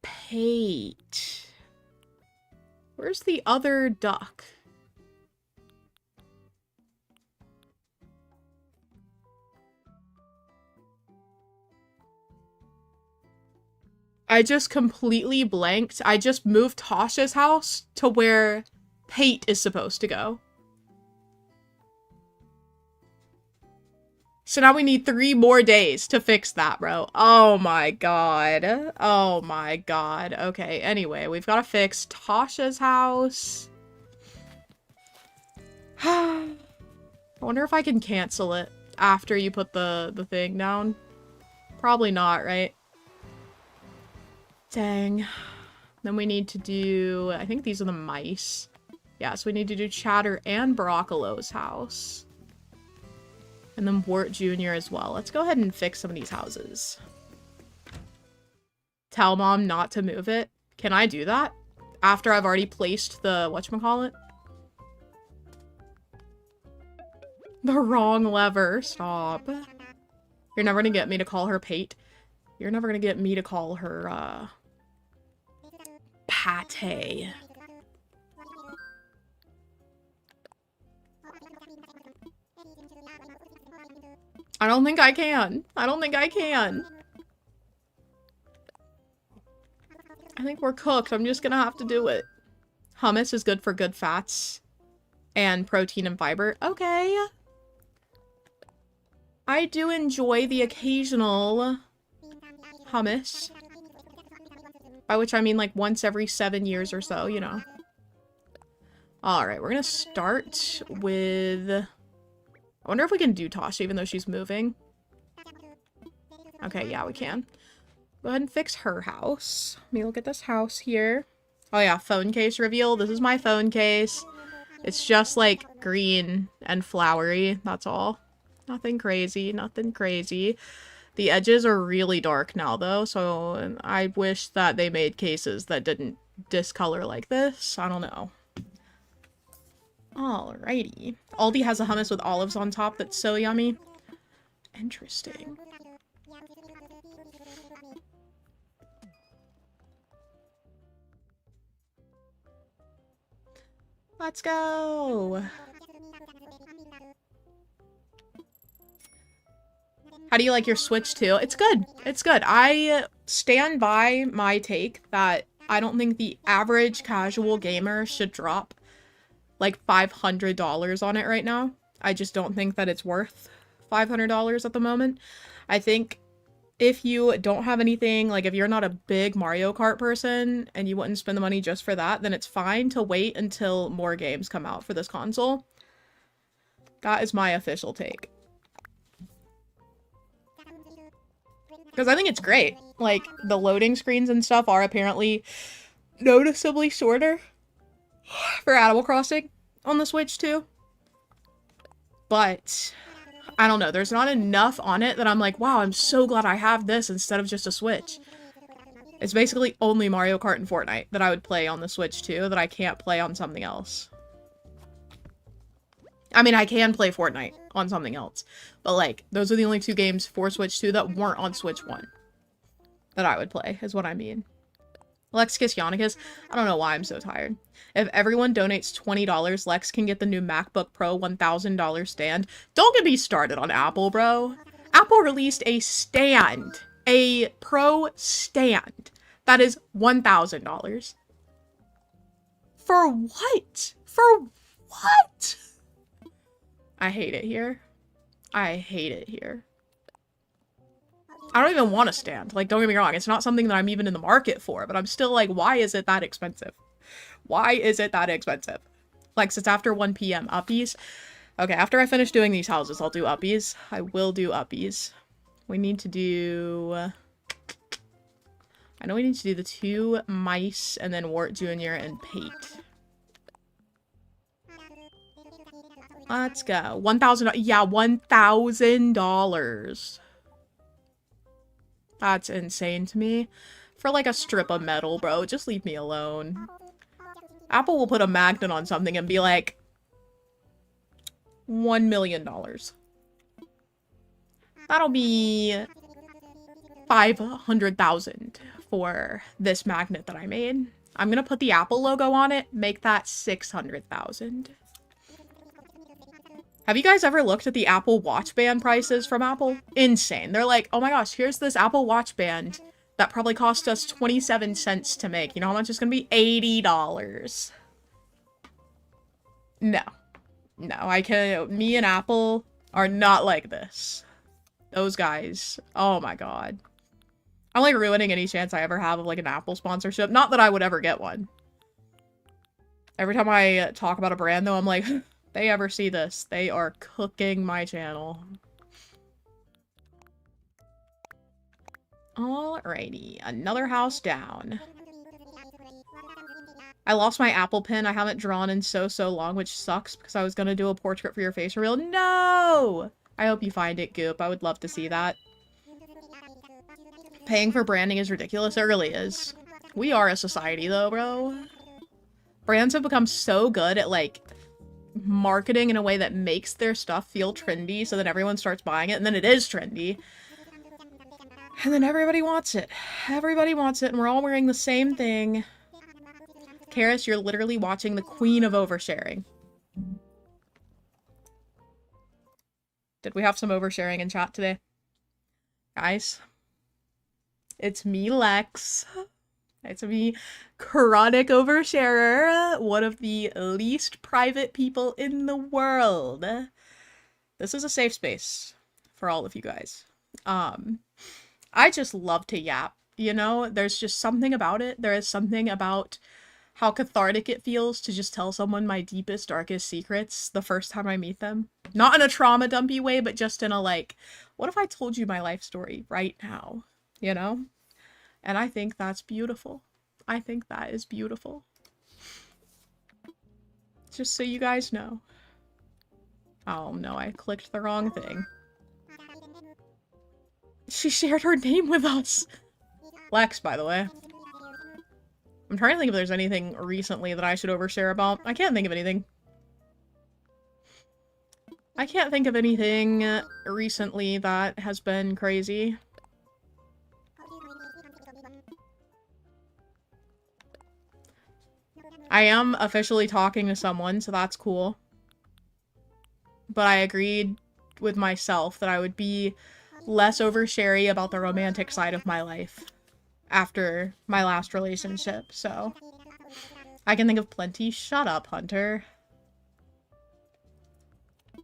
Pate. Where's the other duck? I just completely blanked. I just moved Tasha's house to where Pate is supposed to go. So now we need 3 more days to fix that, bro. Oh my god. Oh my god. Okay, anyway, we've got to fix Tasha's house. I wonder if I can cancel it after you put the thing down. Probably not, right? Dang. Then we need to do... I think these are the mice. Yeah, so we need to do Chatter and Broccolo's house. And then Wart Jr. as well. Let's go ahead and fix some of these houses. Tell mom not to move it. Can I do that? After I've already placed the... whatchamacallit? The wrong lever. Stop. You're never gonna get me to call her Pate. You're never gonna get me to call her, Pate. I don't think I can. I don't think I can. I think we're cooked. I'm just gonna have to do it. Hummus is good for good fats and protein and fiber. Okay. I do enjoy the occasional hummus. By which I mean like once every 7 years or so, you know. Alright, we're gonna start with... I wonder if we can do Tasha even though she's moving. Okay, yeah, we can. Go ahead and fix her house. Let me look at this house here. Oh yeah, phone case reveal. This is my phone case. It's just like green and flowery, that's all. Nothing crazy, nothing crazy. The edges are really dark now though, so I wish that they made cases that didn't discolor like this. I don't know. Alrighty. Aldi has a hummus with olives on top that's so yummy. Interesting. Let's go! How do you like your Switch 2? It's good. It's good. I stand by my take that I don't think the average casual gamer should drop like $500 on it right now. I just don't think that it's worth $500 at the moment. I think if you don't have anything, like if you're not a big Mario Kart person and you wouldn't spend the money just for that, then it's fine to wait until more games come out for this console. That is my official take. Because I think it's great. Like, the loading screens and stuff are apparently noticeably shorter for Animal Crossing on the Switch too. But I don't know, there's not enough on it that I'm like, wow, I'm so glad I have this instead of just a Switch. It's basically only Mario Kart and Fortnite that I would play on the Switch too, that I can't play on something else. I mean, I can play Fortnite on something else, but like, those are the only 2 games for Switch 2 that weren't on Switch 1 that I would play, is what I mean. Lexicus Yannicus, I don't know why I'm so tired. If everyone donates $20, Lex can get the new MacBook Pro $1,000 stand. Don't get me started on Apple, bro. Apple released a stand, a Pro Stand, that is $1,000. For what? For what? I hate it here. I hate it here. I don't even want a stand. Like, don't get me wrong. It's not something that I'm even in the market for, but I'm still like, why is it that expensive? Why is it that expensive? Like, since after 1 p.m. Uppies. Okay, after I finish doing these houses, I'll do uppies. I will do uppies. We need to do... I know we need to do the 2 mice and then Wart Jr. and Pate. Let's go. $1,000. Yeah, $1,000. That's insane to me. For like a strip of metal, bro. Just leave me alone. Apple will put a magnet on something and be like, $1 million. That'll be 500,000 for this magnet that I made. I'm gonna put the Apple logo on it, make that 600,000. Have you guys ever looked at the Apple Watch Band prices from Apple? Insane. They're like, oh my gosh, here's this Apple Watch Band that probably cost us 27 cents to make. You know how much it's gonna be? $80. No. No, I can't. Me and Apple are not like this. Those guys. Oh my god. I'm like ruining any chance I ever have of like an Apple sponsorship. Not that I would ever get one. Every time I talk about a brand though, I'm like, if they ever see this, they are cooking my channel. Alrighty, another house down. I lost my Apple pen. I haven't drawn in so long, which sucks because I was gonna do a portrait for your face reveal. No! I hope you find it, Goop. I would love to see that. Paying for branding is ridiculous. It really is. We are a society though, bro. Brands have become so good at like marketing in a way that makes their stuff feel trendy so that everyone starts buying it and then it is trendy. And then everybody wants it. Everybody wants it and we're all wearing the same thing. Karis, you're literally watching the queen of oversharing. Did we have some oversharing in chat today? Guys? It's me, Lex. It's me, chronic oversharer, one of the least private people in the world. This is a safe space for all of you guys. I just love to yap, you know? There's just something about it. There is something about how cathartic it feels to just tell someone my deepest, darkest secrets the first time I meet them. Not in a trauma dumpy way, but just in a like, what if I told you my life story right now? You know? And I think that's beautiful. I think that is beautiful. Just so you guys know. Oh no, I clicked the wrong thing. She shared her name with us! Lex, by the way. I'm trying to think if there's anything recently that I should overshare about. I can't think of anything. I can't think of anything recently that has been crazy. I am officially talking to someone, so that's cool. But I agreed with myself that I would be less oversharey about the romantic side of my life after my last relationship, so I can think of plenty. Shut up, Hunter.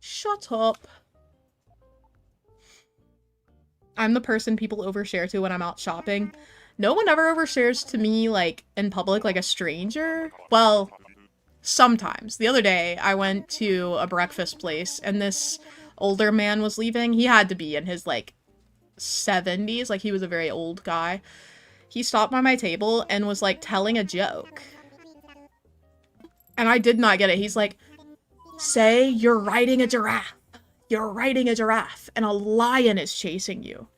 Shut up. I'm the person people overshare to when I'm out shopping. No one ever overshares to me, like, in public, like a stranger. Well, sometimes. The other day, I went to a breakfast place, and this older man was leaving. He had to be in his, like, 70s. Like, he was a very old guy. He stopped by my table and was, like, telling a joke. And I did not get it. He's like, say you're riding a giraffe. You're riding a giraffe, and a lion is chasing you.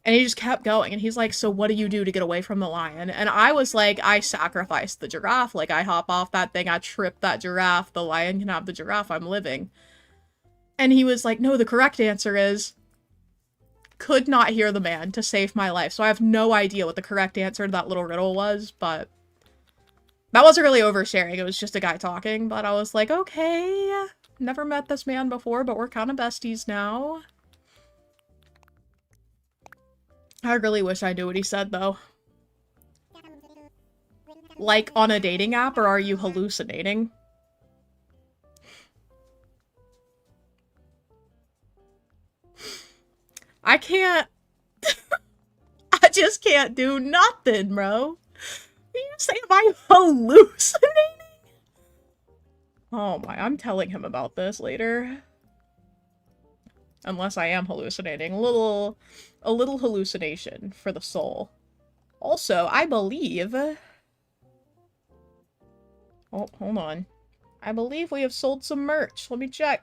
And he just kept going, and he's like, so what do you do to get away from the lion? And I was like, I sacrificed the giraffe. Like, I hop off that thing, I trip that giraffe, the lion can have the giraffe, I'm living. And he was like, no, the correct answer is, could not hear the man to save my life. So I have no idea what the correct answer to that little riddle was, but that wasn't really oversharing. It was just a guy talking, but I was like, okay, never met this man before, but we're kind of besties now. I really wish I knew what he said, though. Like on a dating app, or are you hallucinating? I can't... I just can't do nothing, bro. You say, am I hallucinating? Oh my, I'm telling him about this later. Unless I am hallucinating. A little hallucination for the soul. Also, I believe... Oh, hold on. I believe we have sold some merch. Let me check.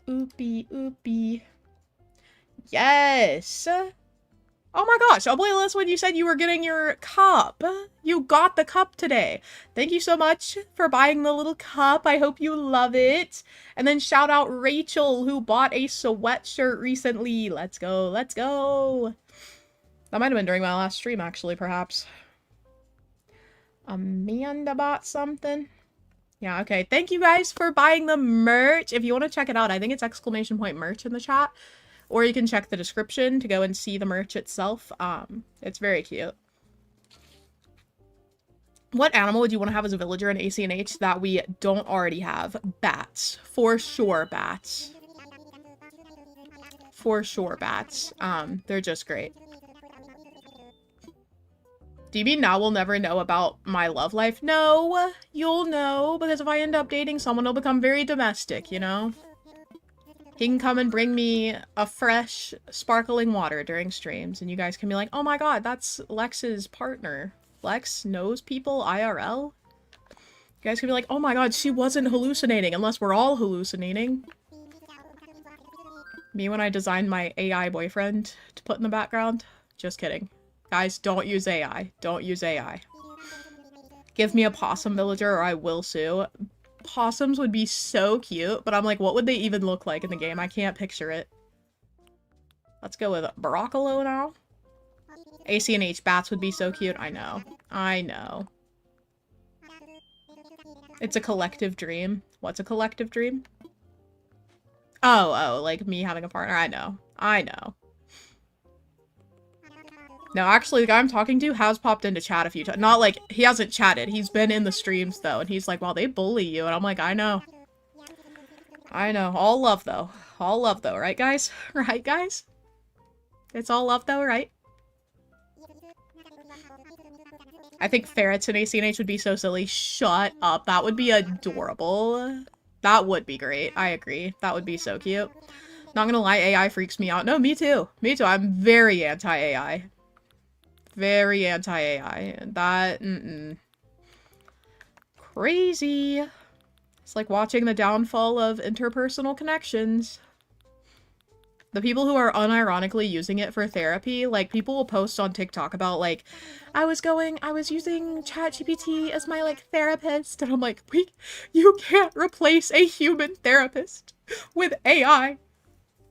Oopie, oopie. Yes! Oh my gosh, Abuelas, when you said you were getting your cup. You got the cup today. Thank you so much for buying the little cup. I hope you love it. And then shout out Rachel, who bought a sweatshirt recently. Let's go, let's go. That might have been during my last stream, actually, perhaps. Amanda bought something. Yeah, okay. Thank you guys for buying the merch. If you want to check it out, I think it's !merch in the chat. Or you can check the description to go and see the merch itself. It's very cute. What animal would you want to have as a villager in acnh that we don't already have? Bats. For sure, bats. For sure, bats. They're just great. Do you mean now we'll never know about my love life? No, you'll know, because if I end up dating someone, it'll become very domestic, you know? He can come and bring me a fresh, sparkling water during streams, and you guys can be like, oh my god, that's Lex's partner. Lex knows people IRL? You guys can be like, oh my god, she wasn't hallucinating, unless we're all hallucinating. Me when I designed my AI boyfriend to put in the background? Just kidding. Guys, don't use AI. Don't use AI. Give me a possum villager or I will sue. Possums would be so cute, but I'm like, what would they even look like in the game? I can't picture it. Let's go with Broccolo now. acnh bats would be so cute. I know. I know. It's a collective dream. What's a collective dream? Oh, like me having a partner. I know. I know. No, actually, the guy I'm talking to has popped into chat a few times. Not like, he hasn't chatted. He's been in the streams, though, and he's like, well, they bully you. And I'm like, I know. I know. All love, though. All love, though. Right, guys? Right, guys? It's all love, though, right? I think ferrets in acnh would be so silly. Shut up. That would be adorable. That would be great. I agree. That would be so cute. Not gonna lie, AI freaks me out. No, me too. Me too. I'm very anti-AI. Very anti-AI. That, Crazy. It's like watching the downfall of interpersonal connections. The people who are unironically using it for therapy, like, people will post on TikTok about, like, I was using ChatGPT as my, like, therapist, and I'm like, you can't replace a human therapist with AI.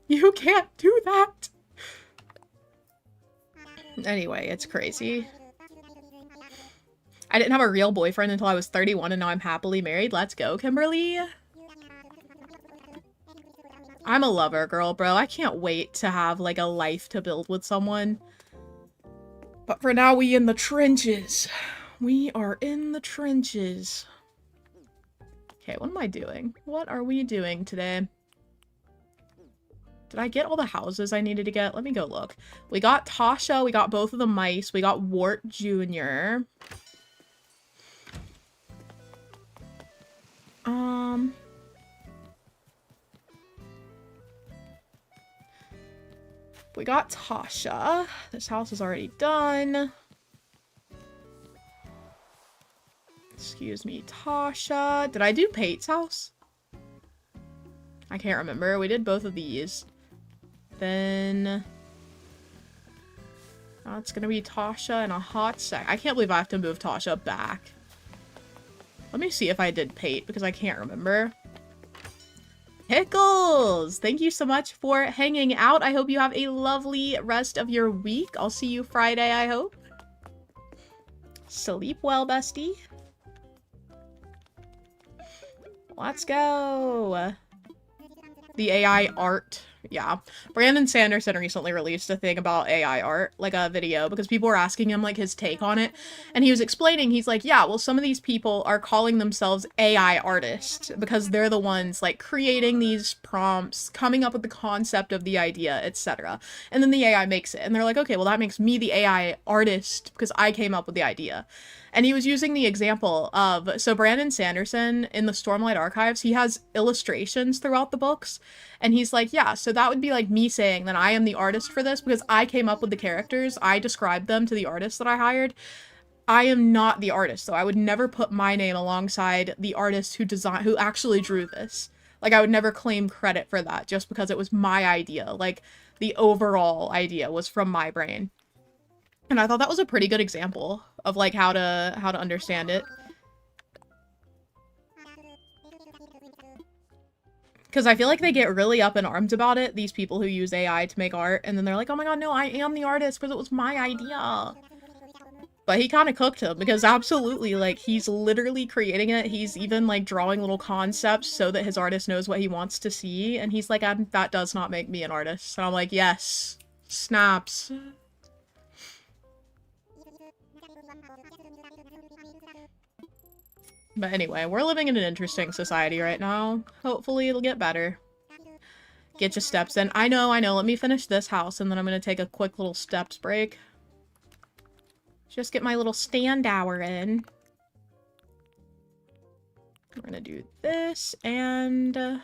You can't do that. Anyway, it's crazy. I didn't have a real boyfriend until I was 31 and now I'm happily married. Let's go, Kimberly. I'm a lover girl, bro. I can't wait to have, like, a life to build with someone. But for now, we in the trenches. We are in the trenches. Okay, what am I doing? What are we doing today? Did I get all the houses I needed to get? Let me go look. We got Tasha. We got both of the mice. We got Wart Jr. We got Tasha. This house is already done. Excuse me, Tasha. Did I do Pate's house? I can't remember. We did both of these. Then... it's gonna be Tasha in a hot sec. I can't believe I have to move Tasha back. Let me see if I did Pate, because I can't remember. Pickles! Thank you so much for hanging out. I hope you have a lovely rest of your week. I'll see you Friday, I hope. Sleep well, bestie. Let's go. The AI art Yeah. Brandon Sanderson recently released a thing about AI art, like a video, because people were asking him like his take on it. And he was explaining, he's like, yeah, well, some of these people are calling themselves AI artists because they're the ones like creating these prompts, coming up with the concept of the idea, etc. And then the AI makes it. And they're like, okay, well, that makes me the AI artist because I came up with the idea. And he was using the example of, so Brandon Sanderson in the Stormlight Archives, he has illustrations throughout the books. And he's like, yeah, so that would be like me saying that I am the artist for this because I came up with the characters. I described them to the artist that I hired. I am not the artist, so I would never put my name alongside the artist who actually drew this. Like, I would never claim credit for that just because it was my idea. Like, the overall idea was from my brain. And I thought that was a pretty good example of like how to understand it. Because I feel like they get really up in arms about it, these people who use AI to make art, and then they're like, oh my god, no, I am the artist because it was my idea. But he kind of cooked him, because absolutely, like, he's literally creating it. He's even, like, drawing little concepts so that his artist knows what he wants to see, and he's like, that does not make me an artist. And I'm like, yes, snaps. But anyway, we're living in an interesting society right now. Hopefully it'll get better. Get your steps in. I know. Let me finish this house and then I'm gonna take a quick little steps break. Just get my little stand hour in. We're gonna do this and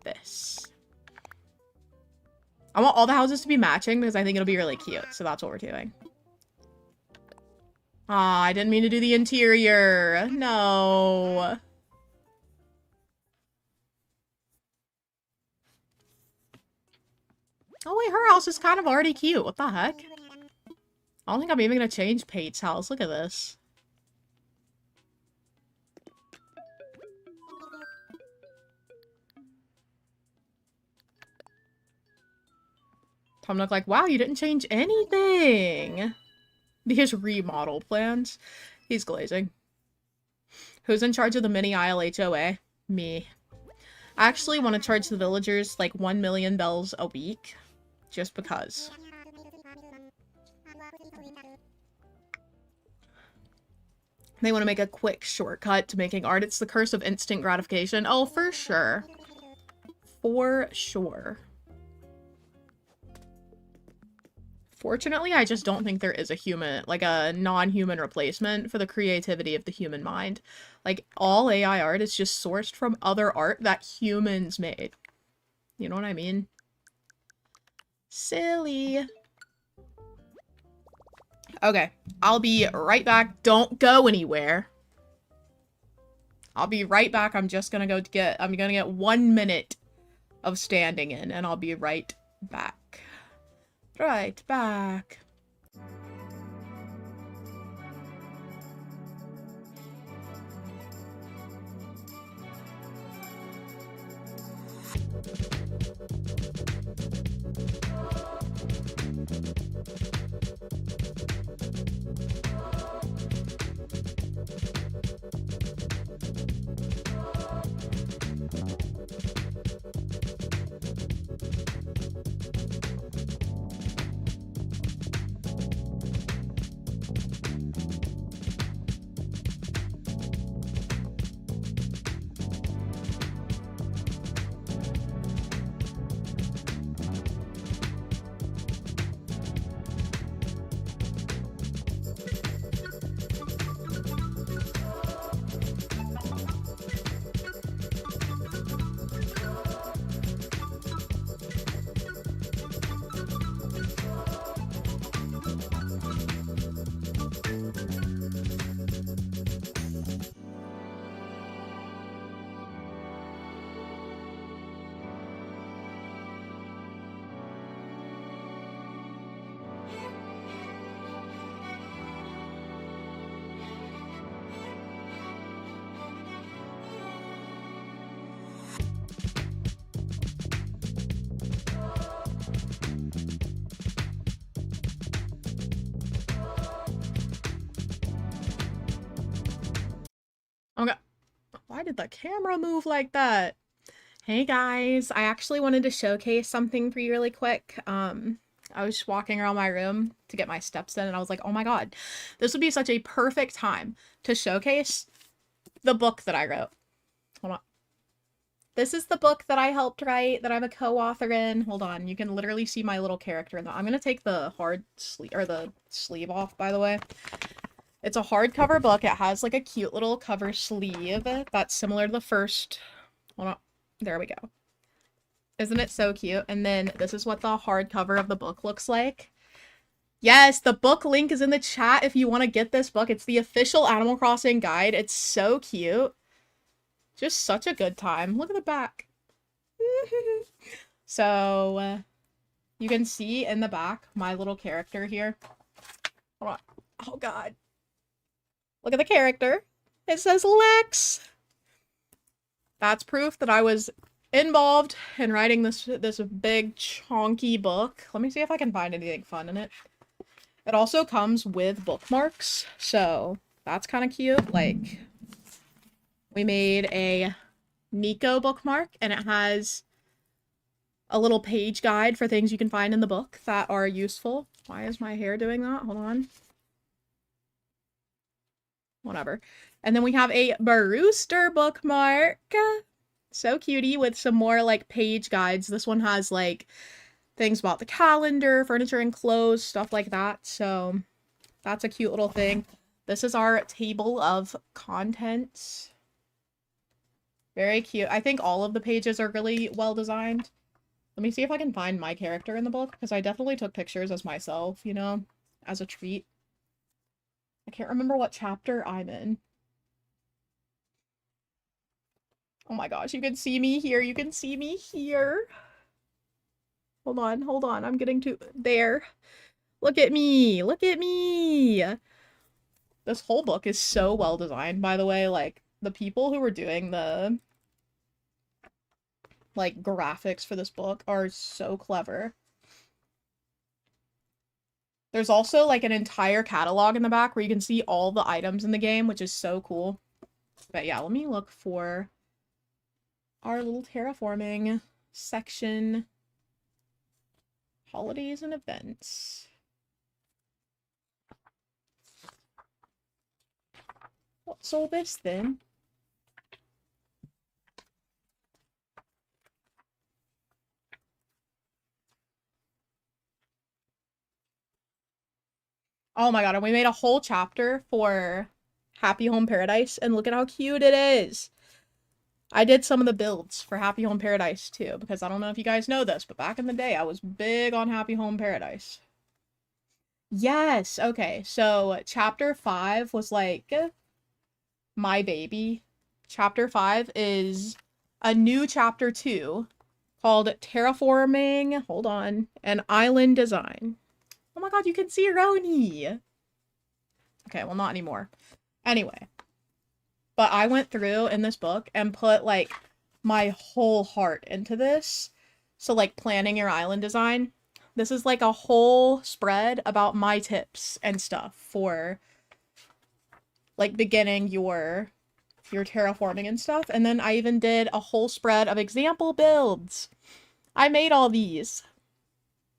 this. I want all the houses to be matching because I think it'll be really cute. So that's what we're doing. Aw, I didn't mean to do the interior. No. Oh wait, her house is kind of already cute. What the heck? I don't think I'm even gonna change Pate's house. Look at this. Tom Nook like, wow, you didn't change anything. His remodel plans. He's glazing. Who's in charge of the mini aisle HOA? Me. I actually want to charge the villagers like 1 million bells a week. Just because. They want to make a quick shortcut to making art. It's the curse of instant gratification. Oh, for sure. For sure. Fortunately, I just don't think there is a human, like a non-human replacement for the creativity of the human mind. Like, all AI art is just sourced from other art that humans made. You know what I mean? Silly. Okay, I'll be right back. Don't go anywhere. I'll be right back. I'm gonna get 1 minute of standing in, and I'll be right back. Right back. did the camera move like that? Hey guys, I actually wanted to showcase something for you really quick. I was just walking around my room to get my steps in and I was like, oh my god, this would be such a perfect time to showcase the book that I wrote. Hold on. This is the book that I helped write, that I'm a co-author in. Hold on, you can literally see my little character in that. I'm gonna take the sleeve off, by the way. It's a hardcover book. It has like a cute little cover sleeve that's similar to the first. Hold on. There we go. Isn't it so cute? And then this is what the hardcover of the book looks like. Yes, the book link is in the chat if you want to get this book. It's the official Animal Crossing guide. It's so cute. Just such a good time. Look at the back. So, you can see in the back my little character here. Hold on. Oh god. Look at the character. It says Lex. That's proof that I was involved in writing this big chonky book. Let me see if I can find anything fun in it. It also comes with bookmarks, so that's kind of cute. Like, we made a Nico bookmark, and it has a little page guide for things you can find in the book that are useful. Why is my hair doing that? Hold on. Whatever. And then we have a Brewster bookmark. So cutie, with some more like page guides. This one has like things about the calendar, furniture and clothes, stuff like that. So that's a cute little thing. This is our table of contents. Very cute. I think all of the pages are really well designed. Let me see if I can find my character in the book, because I definitely took pictures as myself, you know, as a treat. I can't remember what chapter I'm in. Oh my gosh, you can see me here. You can see me here. Hold on. I'm getting to there. Look at me. Look at me. This whole book is so well designed, by the way. Like, the people who were doing the like graphics for this book are so clever. There's also like an entire catalog in the back where you can see all the items in the game, which is so cool. But yeah, let me look for our little terraforming section. Holidays and events. What's all this then? Oh my god, and we made a whole chapter for Happy Home Paradise, and look at how cute it is. I did some of the builds for Happy Home Paradise too, because I don't know if you guys know this, but back in the day, I was big on Happy Home Paradise. Yes, okay, so chapter 5 was like my baby. Chapter 5 is a new chapter 2 called Terraforming, hold on, and Island Design. Oh my god, you can see Roni! Okay, well, not anymore. Anyway. But I went through in this book and put, like, my whole heart into this. So, like, planning your island design. This is, like, a whole spread about my tips and stuff for, like, beginning your terraforming and stuff. And then I even did a whole spread of example builds. I made all these.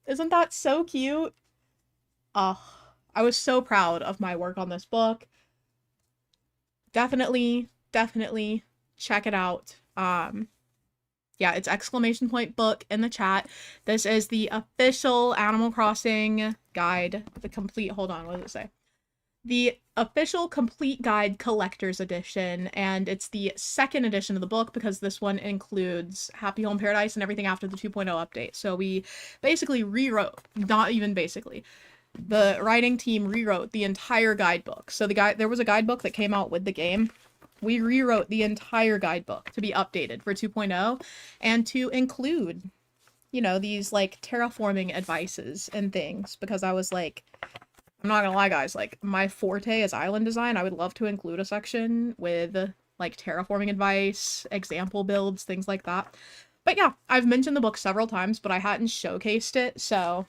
Isn't that so cute? Ugh. I was so proud of my work on this book. Definitely check it out. Yeah, it's !book in the chat. This is the official Animal Crossing guide. The complete, hold on, what does it say? The official complete guide collector's edition, and it's the second edition of the book because this one includes Happy Home Paradise and everything after the 2.0 update. So we basically rewrote, not even basically, the writing team rewrote the entire guidebook. So there was a guidebook that came out with the game. We rewrote the entire guidebook to be updated for 2.0 and to include, you know, these like terraforming advices and things, because I was like, I'm not gonna lie guys, like my forte is island design. I would love to include a section with like terraforming advice, example builds, things like that. But yeah, I've mentioned the book several times, but I hadn't showcased it, so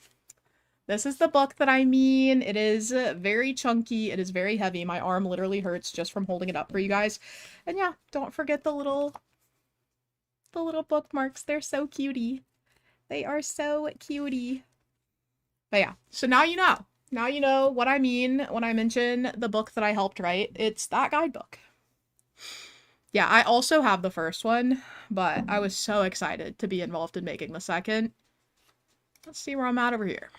This is the book that I mean. It is very chunky. It is very heavy. My arm literally hurts just from holding it up for you guys. And yeah, don't forget the little bookmarks. They're so cutie. They are so cutie. But yeah, so now you know. Now you know what I mean when I mention the book that I helped write. It's that guidebook. Yeah, I also have the first one, but I was so excited to be involved in making the second. Let's see where I'm at over here.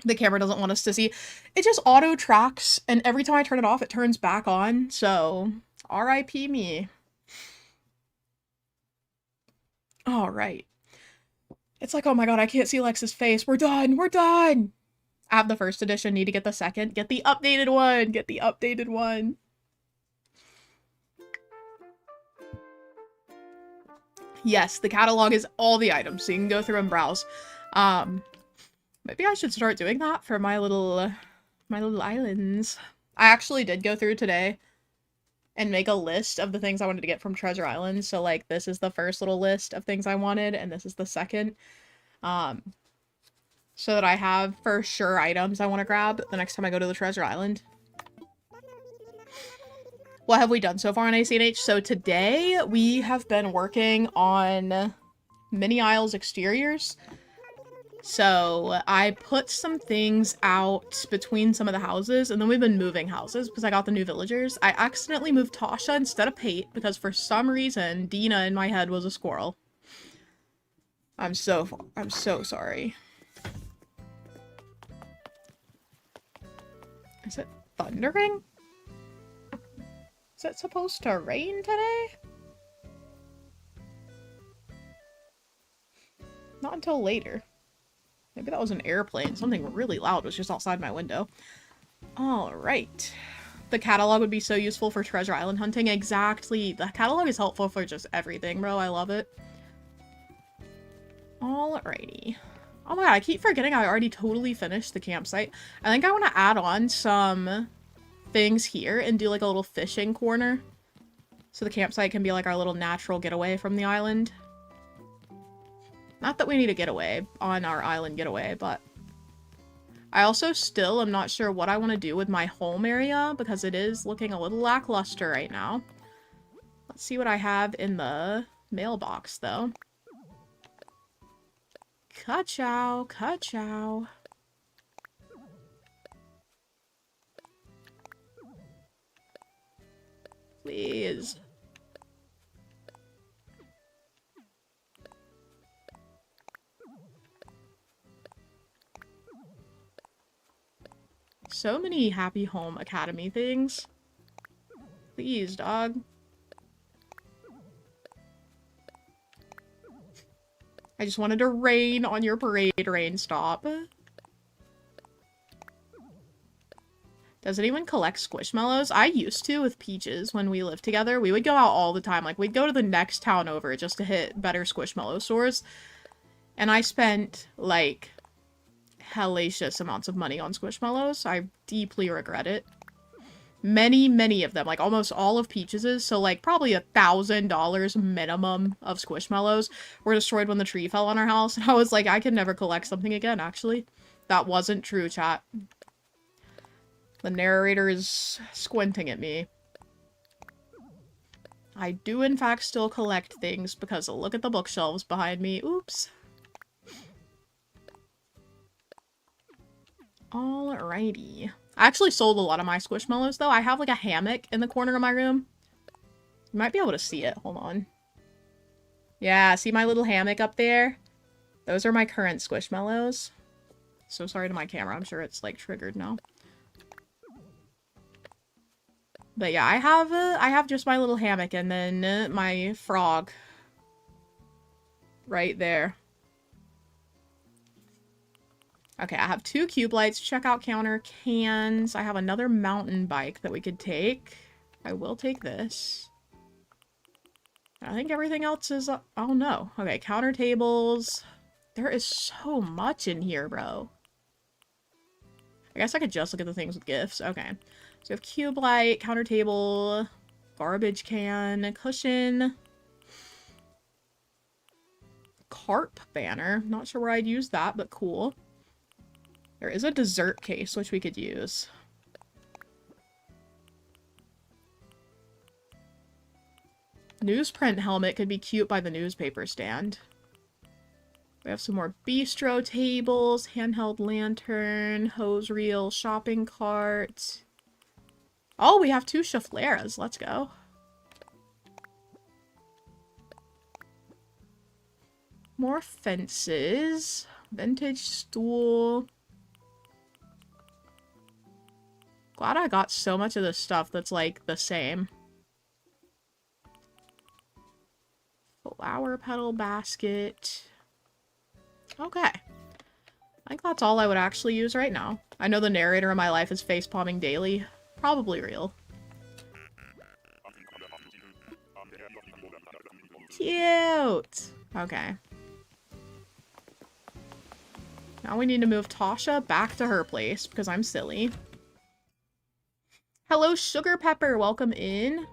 The camera doesn't want us to see. It just auto tracks, and every time I turn it off, it turns back on, so RIP me. All right. It's like, oh my god, I can't see Lex's face. We're done. We're done. I have the first edition. Need to get the second. Get the updated one. Get the updated one. Yes, the catalog is all the items, so you can go through and browse. Maybe I should start doing that for my little islands. I actually did go through today and make a list of the things I wanted to get from Treasure Island. So, like, this is the first little list of things I wanted, and this is the second. So that I have for sure items I want to grab the next time I go to the Treasure Island. What have we done so far on acnh? So today we have been working on Mini Isles exteriors. So I put some things out between some of the houses, and then we've been moving houses because I got the new villagers. I accidentally moved Tasha instead of Pate because for some reason Dina in my head was a squirrel. I'm so sorry. Is it thundering? Is it supposed to rain today? Not until later. Maybe that was an airplane. Something really loud was just outside my window. Alright. The catalog would be so useful for Treasure Island hunting. Exactly. The catalog is helpful for just everything, bro. I love it. Alrighty. Oh my god, I keep forgetting I already totally finished the campsite. I think I want to add on some things here and do like a little fishing corner. So the campsite can be like our little natural getaway from the island. Not that we need a getaway on our island getaway, but I also still am not sure what I want to do with my home area because it is looking a little lackluster right now. Let's see what I have in the mailbox though. Ka-chow, ka-chow. Please. So many Happy Home Academy things. Please, dog. I just wanted to rain on your parade, rain stop. Does anyone collect Squishmallows? I used to with Peaches when we lived together. We would go out all the time. Like, we'd go to the next town over just to hit better Squishmallow stores. And I spent, like, hellacious amounts of money on Squishmallows. I deeply regret it. Many, many of them, like almost all of Peaches's, so like probably $1,000 minimum of Squishmallows were destroyed when the tree fell on our house. And I was like, I can never collect something again, actually. That wasn't true, chat. The narrator is squinting at me. I do, in fact, still collect things because look at the bookshelves behind me. Oops. Alrighty. I actually sold a lot of my Squishmallows, though. I have, like, a hammock in the corner of my room. You might be able to see it. Hold on. Yeah, see my little hammock up there? Those are my current Squishmallows. So sorry to my camera. I'm sure it's, like, triggered now. But yeah, I have just my little hammock and then my frog. Right there. Okay, I have 2 cube lights, checkout counter, cans. I have another mountain bike that we could take. I will take this. I think everything else is... oh, no. Okay, counter tables. There is so much in here, bro. I guess I could just look at the things with gifts. Okay. So we have cube light, counter table, garbage can, cushion, tarp banner. Not sure where I'd use that, but cool. There is a dessert case, which we could use. Newsprint helmet could be cute by the newspaper stand. We have some more bistro tables, handheld lantern, hose reel, shopping cart. Oh, we have 2 chafleras. Let's go. More fences. Vintage stool. Glad I got so much of this stuff that's, like, the same. Flower petal basket. Okay. I think that's all I would actually use right now. I know the narrator of my life is facepalming daily. Probably real. Cute! Okay. Now we need to move Tasha back to her place, because I'm silly. Hello, Sugar Pepper! Welcome in.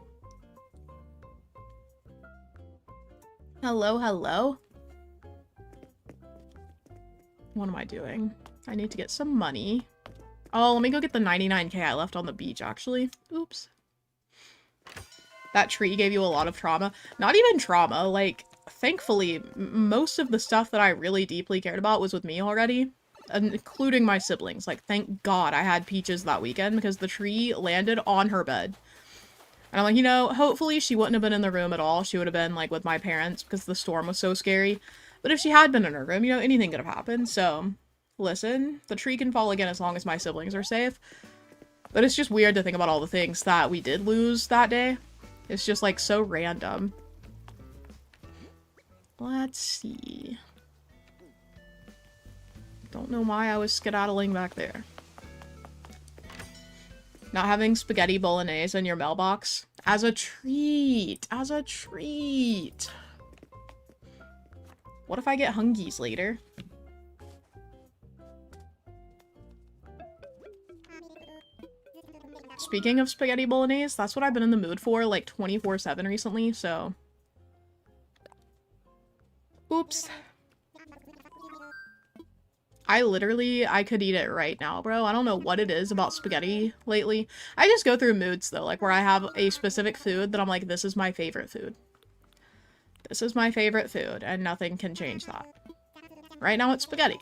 Hello, hello. What am I doing? I need to get some money. Oh, let me go get the 99K I left on the beach, actually. Oops. That tree gave you a lot of trauma. Not even trauma, like, thankfully, most of the stuff that I really deeply cared about was with me already. Including my siblings. Like, thank God I had Peaches that weekend, because the tree landed on her bed. And I'm like, you know, hopefully she wouldn't have been in the room at all. She would have been, like, with my parents, because the storm was so scary. But if she had been in her room, you know, anything could have happened. So, listen, the tree can fall again as long as my siblings are safe. But it's just weird to think about all the things that we did lose that day. It's just, like, so random. Let's see. Don't know why I was skedaddling back there. Not having spaghetti bolognese in your mailbox? As a treat! As a treat! What if I get hungies later? Speaking of spaghetti bolognese, that's what I've been in the mood for, like, 24/7 recently, so... Oops. I could eat it right now, bro. I don't know what it is about spaghetti lately. I just go through moods, though, like, where I have a specific food that I'm like, this is my favorite food. This is my favorite food, and nothing can change that. Right now, it's spaghetti.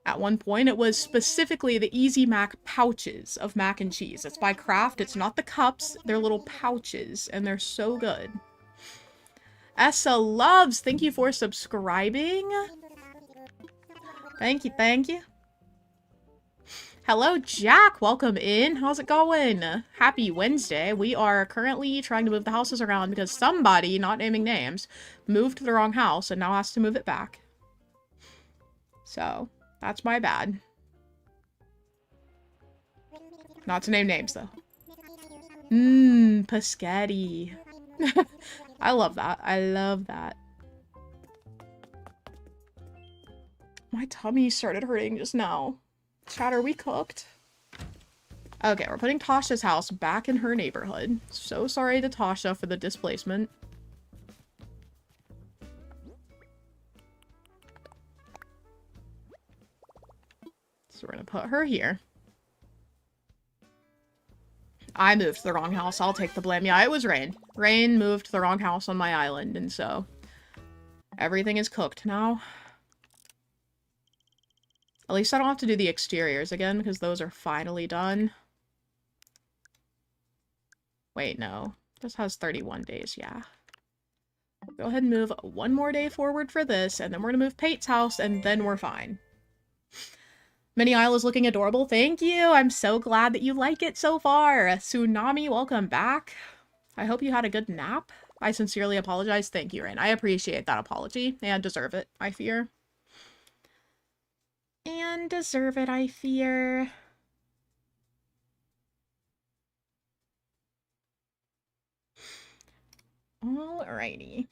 At one point, it was specifically the Easy Mac pouches of mac and cheese. It's by Kraft. It's not the cups. They're little pouches, and they're so good. Essa Loves, thank you for subscribing. Thank you, thank you. Hello, Jack. Welcome in. How's it going? Happy Wednesday. We are currently trying to move the houses around because somebody, not naming names, moved to the wrong house and now has to move it back. So, that's my bad. Not to name names, though. Pascal. I love that. I love that. My tummy started hurting just now. Chat, are we cooked? Okay, we're putting Tasha's house back in her neighborhood. So sorry to Tasha for the displacement. So we're gonna put her here. I moved to the wrong house. I'll take the blame. Yeah, it was Rain. Rain moved to the wrong house on my island, and so everything is cooked now. At least I don't have to do the exteriors again, because those are finally done. Wait, no. This has 31 days, yeah. Go ahead and move one more day forward for this, and then we're gonna move Pate's house, and then we're fine. Minnie Isle is looking adorable. Thank you! I'm so glad that you like it so far! Tsunami, welcome back. I hope you had a good nap. I sincerely apologize. Thank you, Rain. I appreciate that apology, and deserve it, I fear. And deserve it, I fear. Alrighty.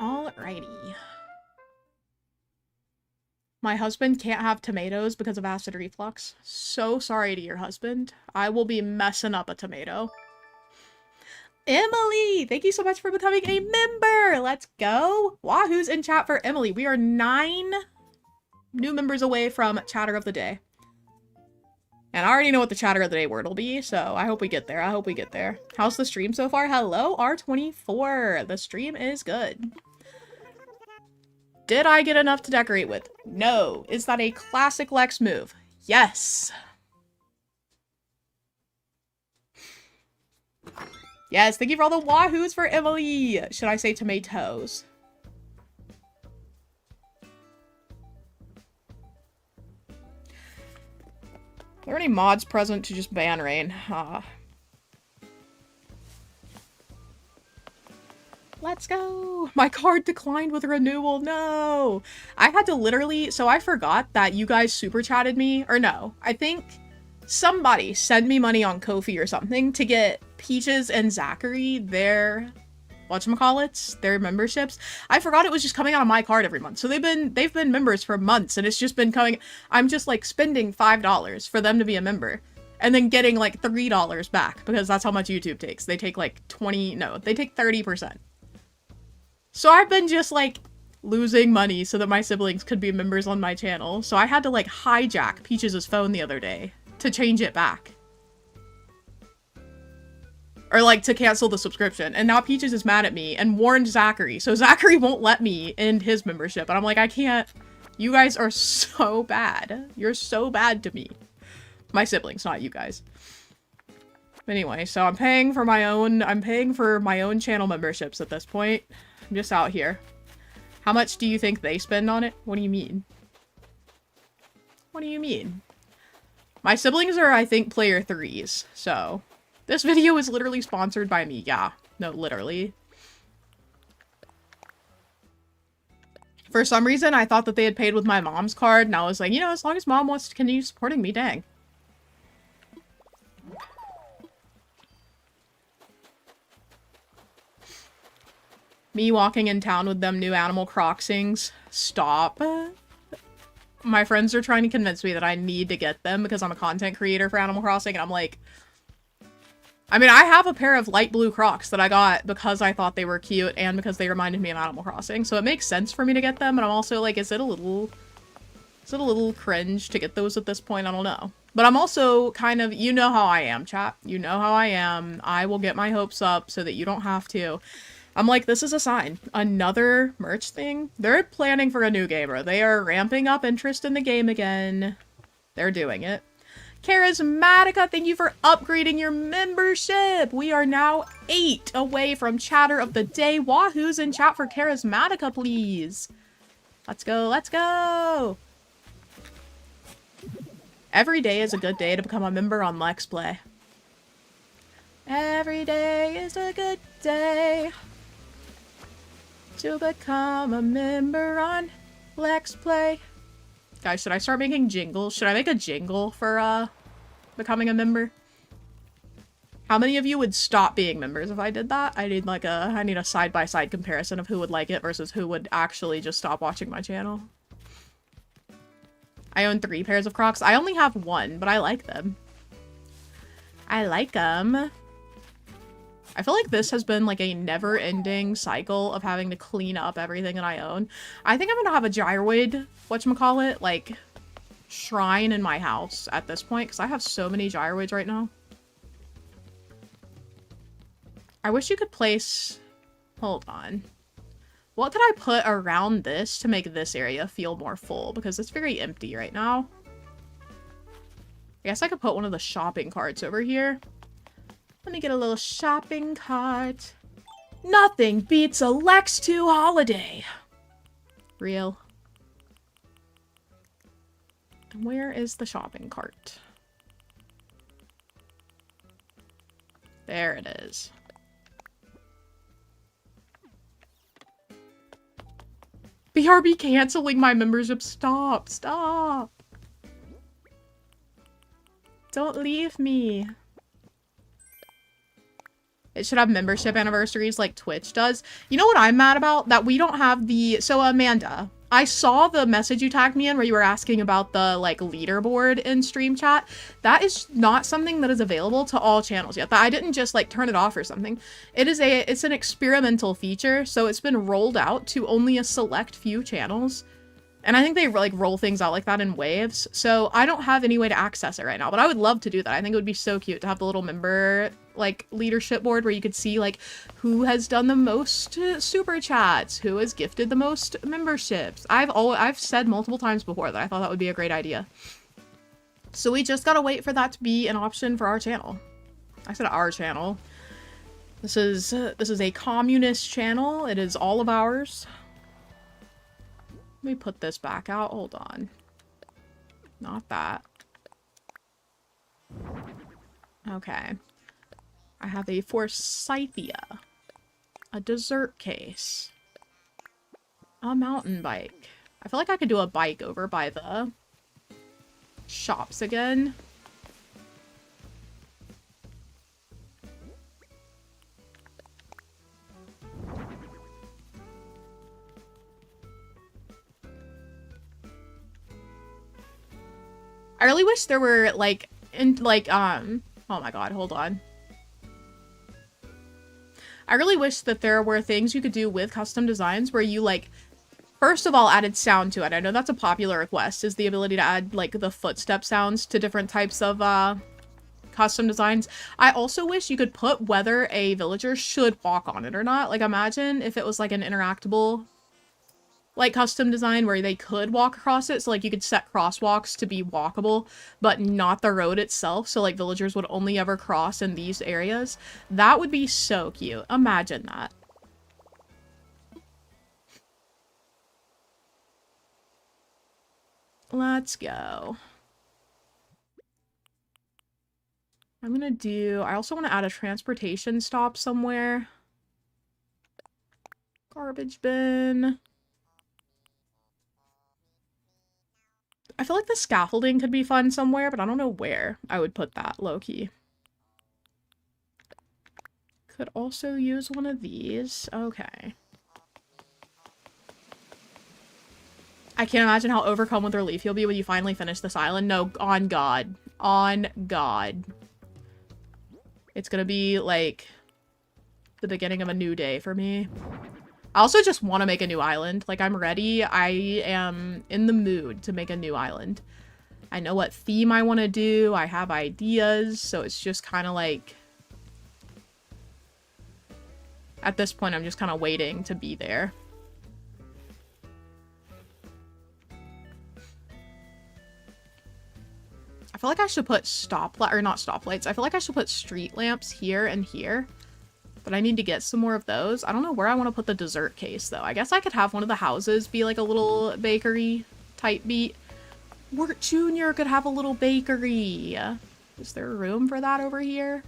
Alrighty. My husband can't have tomatoes because of acid reflux. So sorry to your husband. I will be messing up a tomato. Emily! Thank you so much for becoming a member! Let's go! Wahoo's in chat for Emily. We are 9 new members away from Chatter of the Day. And I already know what the Chatter of the Day word will be, so I hope we get there. I hope we get there. How's the stream so far? Hello, R24. The stream is good. Did I get enough to decorate with? No. Is that a classic Lex move? Yes. Yes, thank you for all the Wahoos for Emily. Should I say tomatoes? Are there any mods present to just ban rain? Let's go! My card declined with renewal, no! I had to literally, so I forgot that you guys super chatted me, or no, I think somebody sent me money on Ko-fi or something to get Peaches and Zachary their, whatchamacallits, their memberships. I forgot it was just coming out of my card every month. So they've been members for months and it's just been coming, I'm just like spending $5 for them to be a member. And then getting like $3 back because that's how much YouTube takes. They take like they take 30%. So I've been just like losing money so that my siblings could be members on my channel. So I had to like hijack Peaches' phone the other day to change it back. Or like to cancel the subscription. And now Peaches is mad at me and warned Zachary. So Zachary won't let me end his membership. And I'm like, I can't. You guys are so bad. You're so bad to me. My siblings, not you guys. Anyway, so I'm paying for my own channel memberships at this point. I'm just out here. How much do you think they spend on it? What do you mean? What do you mean? My siblings are, I think, player 3s, so... This video is literally sponsored by me. Yeah. No, literally. For some reason, I thought that they had paid with my mom's card, and I was like, you know, as long as mom wants to continue supporting me, dang. Me walking in town with them new Animal Crossings. Stop. My friends are trying to convince me that I need to get them because I'm a content creator for Animal Crossing, and I'm like... I mean, I have a pair of light blue Crocs that I got because I thought they were cute and because they reminded me of Animal Crossing, so it makes sense for me to get them, and I'm also like, is it a little cringe to get those at this point? I don't know. But I'm also kind of, you know how I am, chat. You know how I am. I will get my hopes up so that you don't have to. I'm like, this is a sign. Another merch thing? They're planning for a new gamer. They are ramping up interest in the game again. They're doing it. Charismatica, thank you for upgrading your membership. We are now 8 away from Chatter of the Day. Wahoo's in chat for Charismatica, please. Let's go, let's go. Every day is a good day to become a member on Lex Play. Every day is a good day to become a member on Lex Play. Guys, should I start making jingles? Should I make a jingle for, becoming a member? How many of you would stop being members if I did that? I need like I need a side-by-side comparison of who would like it versus who would actually just stop watching my channel. I own 3 pairs of Crocs. I only have 1, but I like them. I like them. I feel like this has been like a never-ending cycle of having to clean up everything that I own. I think I'm gonna have a gyroid, whatchamacallit, like, shrine in my house at this point, because I have so many gyroids right now. I wish you could place... Hold on. What could I put around this to make this area feel more full? Because it's very empty right now. I guess I could put one of the shopping carts over here. Let me get a little shopping cart. Nothing beats a Lex 2 holiday. Real. And where is the shopping cart? There it is. BRB canceling my membership. Stop. Stop. Don't leave me. It should have membership anniversaries like Twitch does. You know what I'm mad about? That we don't have the... So Amanda, I saw the message you tagged me in where you were asking about the like leaderboard in stream chat. That is not something that is available to all channels yet. I didn't just like turn it off or something. It's an experimental feature, so it's been rolled out to only a select few channels. And I think they like roll things out like that in waves. So I don't have any way to access it right now, but I would love to do that. I think it would be so cute to have the little member like leadership board where you could see like who has done the most super chats, who has gifted the most memberships. I've said multiple times before that I thought that would be a great idea. So we just gotta wait for that to be an option for our channel. I said our channel. This is a communist channel. It is all of ours. Let me put this back out. Hold on. Not that. Okay. I have a Forsythia. A dessert case. A mountain bike. I feel like I could do a bike over by the shops again. I really wish there were, like, oh my god, hold on. I really wish that there were things you could do with custom designs where you, like, first of all, added sound to it. I know that's a popular request, is the ability to add, like, the footstep sounds to different types of, custom designs. I also wish you could put whether a villager should walk on it or not. Like, imagine if it was, like, an interactable like custom design where they could walk across it. So like you could set crosswalks to be walkable, but not the road itself. So like villagers would only ever cross in these areas. That would be so cute. Imagine that. Let's go. I'm gonna do, I also want to add a transportation stop somewhere. Garbage bin. I feel like the scaffolding could be fun somewhere, but I don't know where I would put that, low-key. Could also use one of these. Okay. I can't imagine how overcome with relief you'll be when you finally finish this island. No, on God. On God. It's gonna be, like, the beginning of a new day for me. I also just want to make a new island. Like, I'm ready. I am in the mood to make a new island. I know what theme I want to do. I have ideas. So it's just kind of like... At this point, I'm just kind of waiting to be there. I feel like I should put not stoplights. I feel like I should put street lamps here and here. But I need to get some more of those. I don't know where I want to put the dessert case, though. I guess I could have one of the houses be like a little bakery type beat. Wirt Jr. could have a little bakery. Is there room for that over here?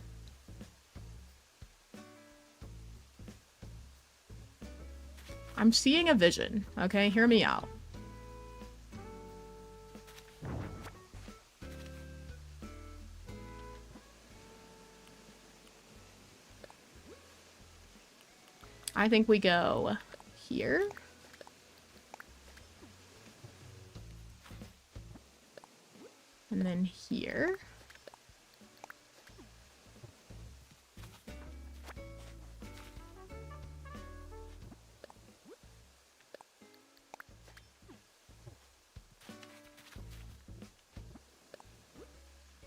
I'm seeing a vision, okay? Hear me out. I think we go here. And then here.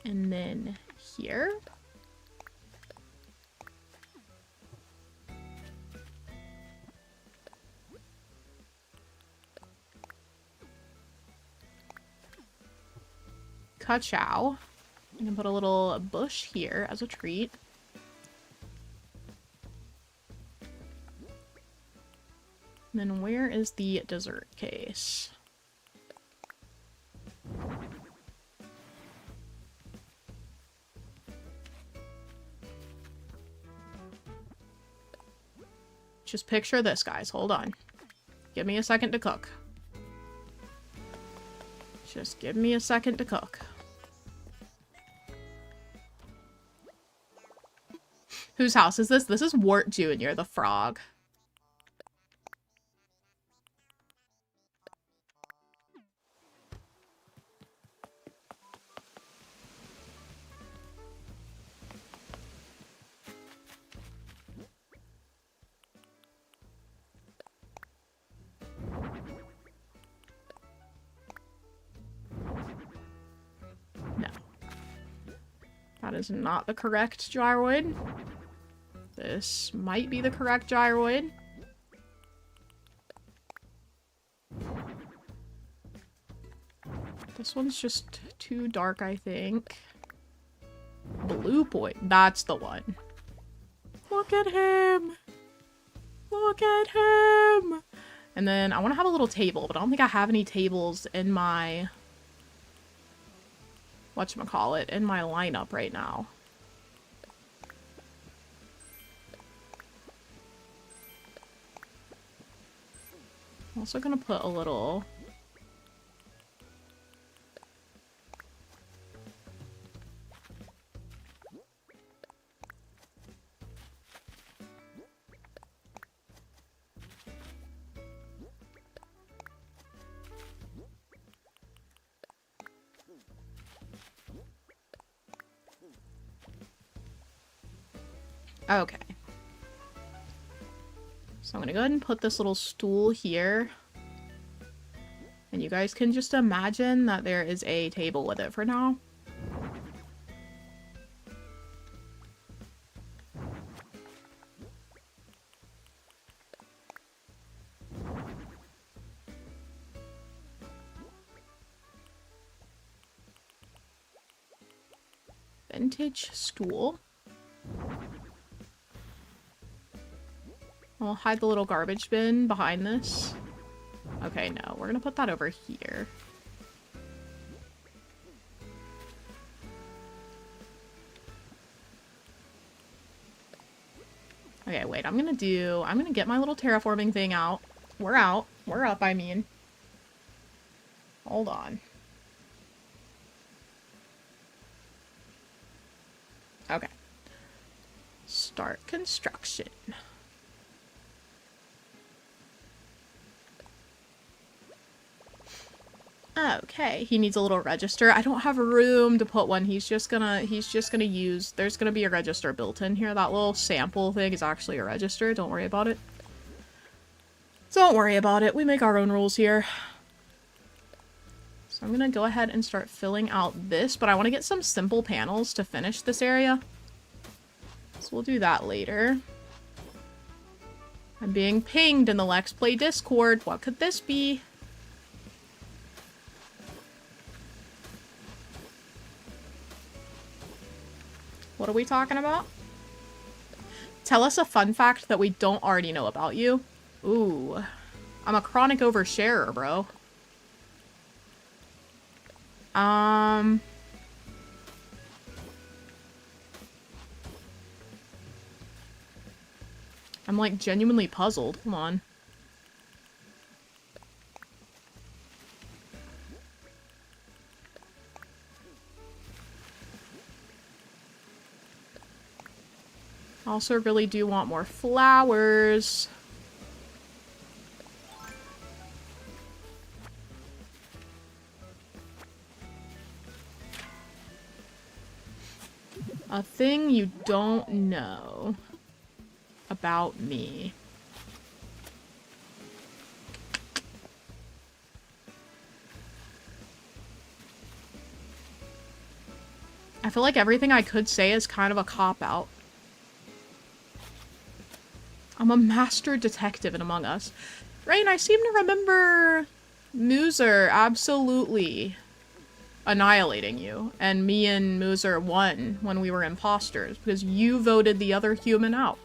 And then here. Ka-chow. I'm gonna put a little bush here as a treat. And then where is the dessert case? Just picture this, guys. Hold on. Give me a second to cook. Just give me a second to cook. Whose house is this? This is Wirt Jr., the frog. That is not the correct gyroid. This might be the correct gyroid. This one's just too dark, I think. Blue point. That's the one. Look at him! Look at him! And then I want to have a little table, but I don't think I have any tables in my... whatchamacallit, in my lineup right now. I'm also gonna put a little... Okay. So I'm gonna go ahead and put this little stool here. And you guys can just imagine that there is a table with it for now. Vintage stool. I'll hide the little garbage bin behind this. Okay, no, we're gonna put that over here. Okay, wait, I'm gonna get my little terraforming thing out. We're out. We're up, I mean. Hold on. Okay. Start construction. Okay, he needs a little register. I don't have room to put one. He's just gonna use, there's gonna be a register built in here. That little sample thing is actually a register. Don't worry about it. Don't worry about it. We make our own rules here. So I'm gonna go ahead and start filling out this, but I want to get some simple panels to finish this area. So we'll do that later. I'm being pinged in the Let's Play Discord. What could this be? What are we talking about? Tell us a fun fact that we don't already know about you. Ooh. I'm a chronic oversharer, bro. I'm like genuinely puzzled. Hold on. Also really do want more flowers. A thing you don't know about me. I feel like everything I could say is kind of a cop-out. I'm a master detective in Among Us. Rain, I seem to remember Mooser absolutely annihilating you. And me and Mooser won when we were imposters because you voted the other human out.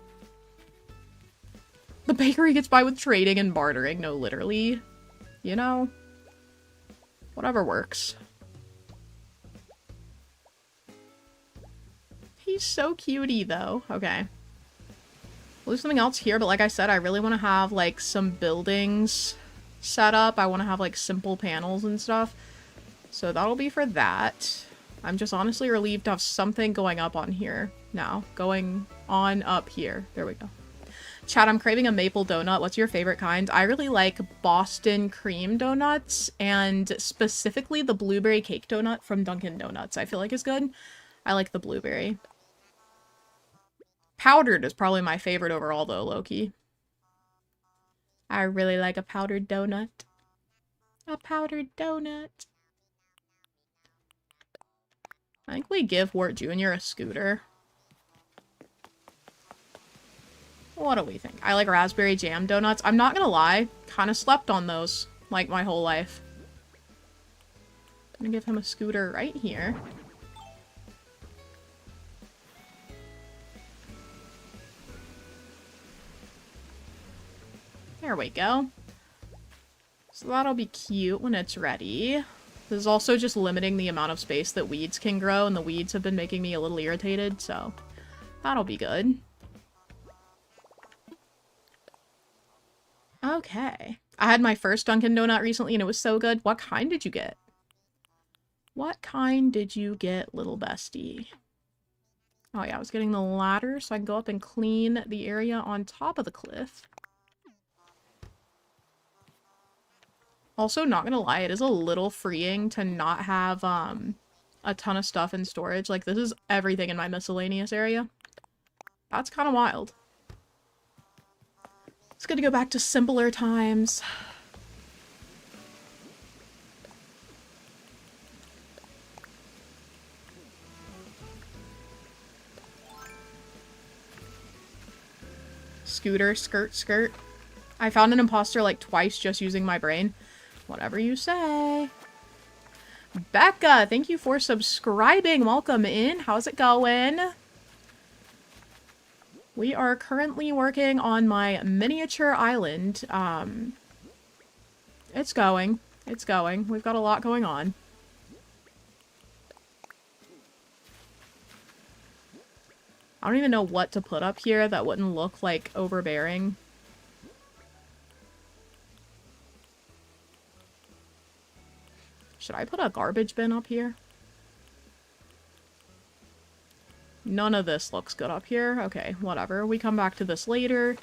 The bakery gets by with trading and bartering. No, literally. You know? Whatever works. He's so cutie, though. Okay. We'll do something else here, but like I said, I really want to have, like, some buildings set up. I want to have, like, simple panels and stuff. So that'll be for that. I'm just honestly relieved to have something going up on here now. Going on up here. There we go. Chat, I'm craving a maple donut. What's your favorite kind? I really like Boston cream donuts, and specifically the blueberry cake donut from Dunkin' Donuts. I feel like is good. I like the blueberry. Powdered is probably my favorite overall, though, low-key. I really like a powdered donut. A powdered donut. I think we give Wart Jr. a scooter. What do we think? I like raspberry jam donuts. I'm not gonna lie, kind of slept on those, like, my whole life. I'm gonna give him a scooter right here. There we go. So that'll be cute when it's ready. This is also just limiting the amount of space that weeds can grow, and the weeds have been making me a little irritated, so that'll be good. Okay. I had my first Dunkin' Donut recently, and it was so good. What kind did you get? What kind did you get, little bestie? Oh yeah, I was getting the ladder, so I can go up and clean the area on top of the cliff. Also, not gonna lie, it is a little freeing to not have, a ton of stuff in storage. Like, this is everything in my miscellaneous area. That's kind of wild. It's good to go back to simpler times. Scooter, skirt, skirt. I found an imposter like twice just using my brain. Whatever you say. Becca, thank you for subscribing. Welcome in. How's it going? We are currently working on my miniature island. It's going. It's going. We've got a lot going on. I don't even know what to put up here that wouldn't look like overbearing. Should I put a garbage bin up here? None of this looks good up here. Okay, whatever. We come back to this later.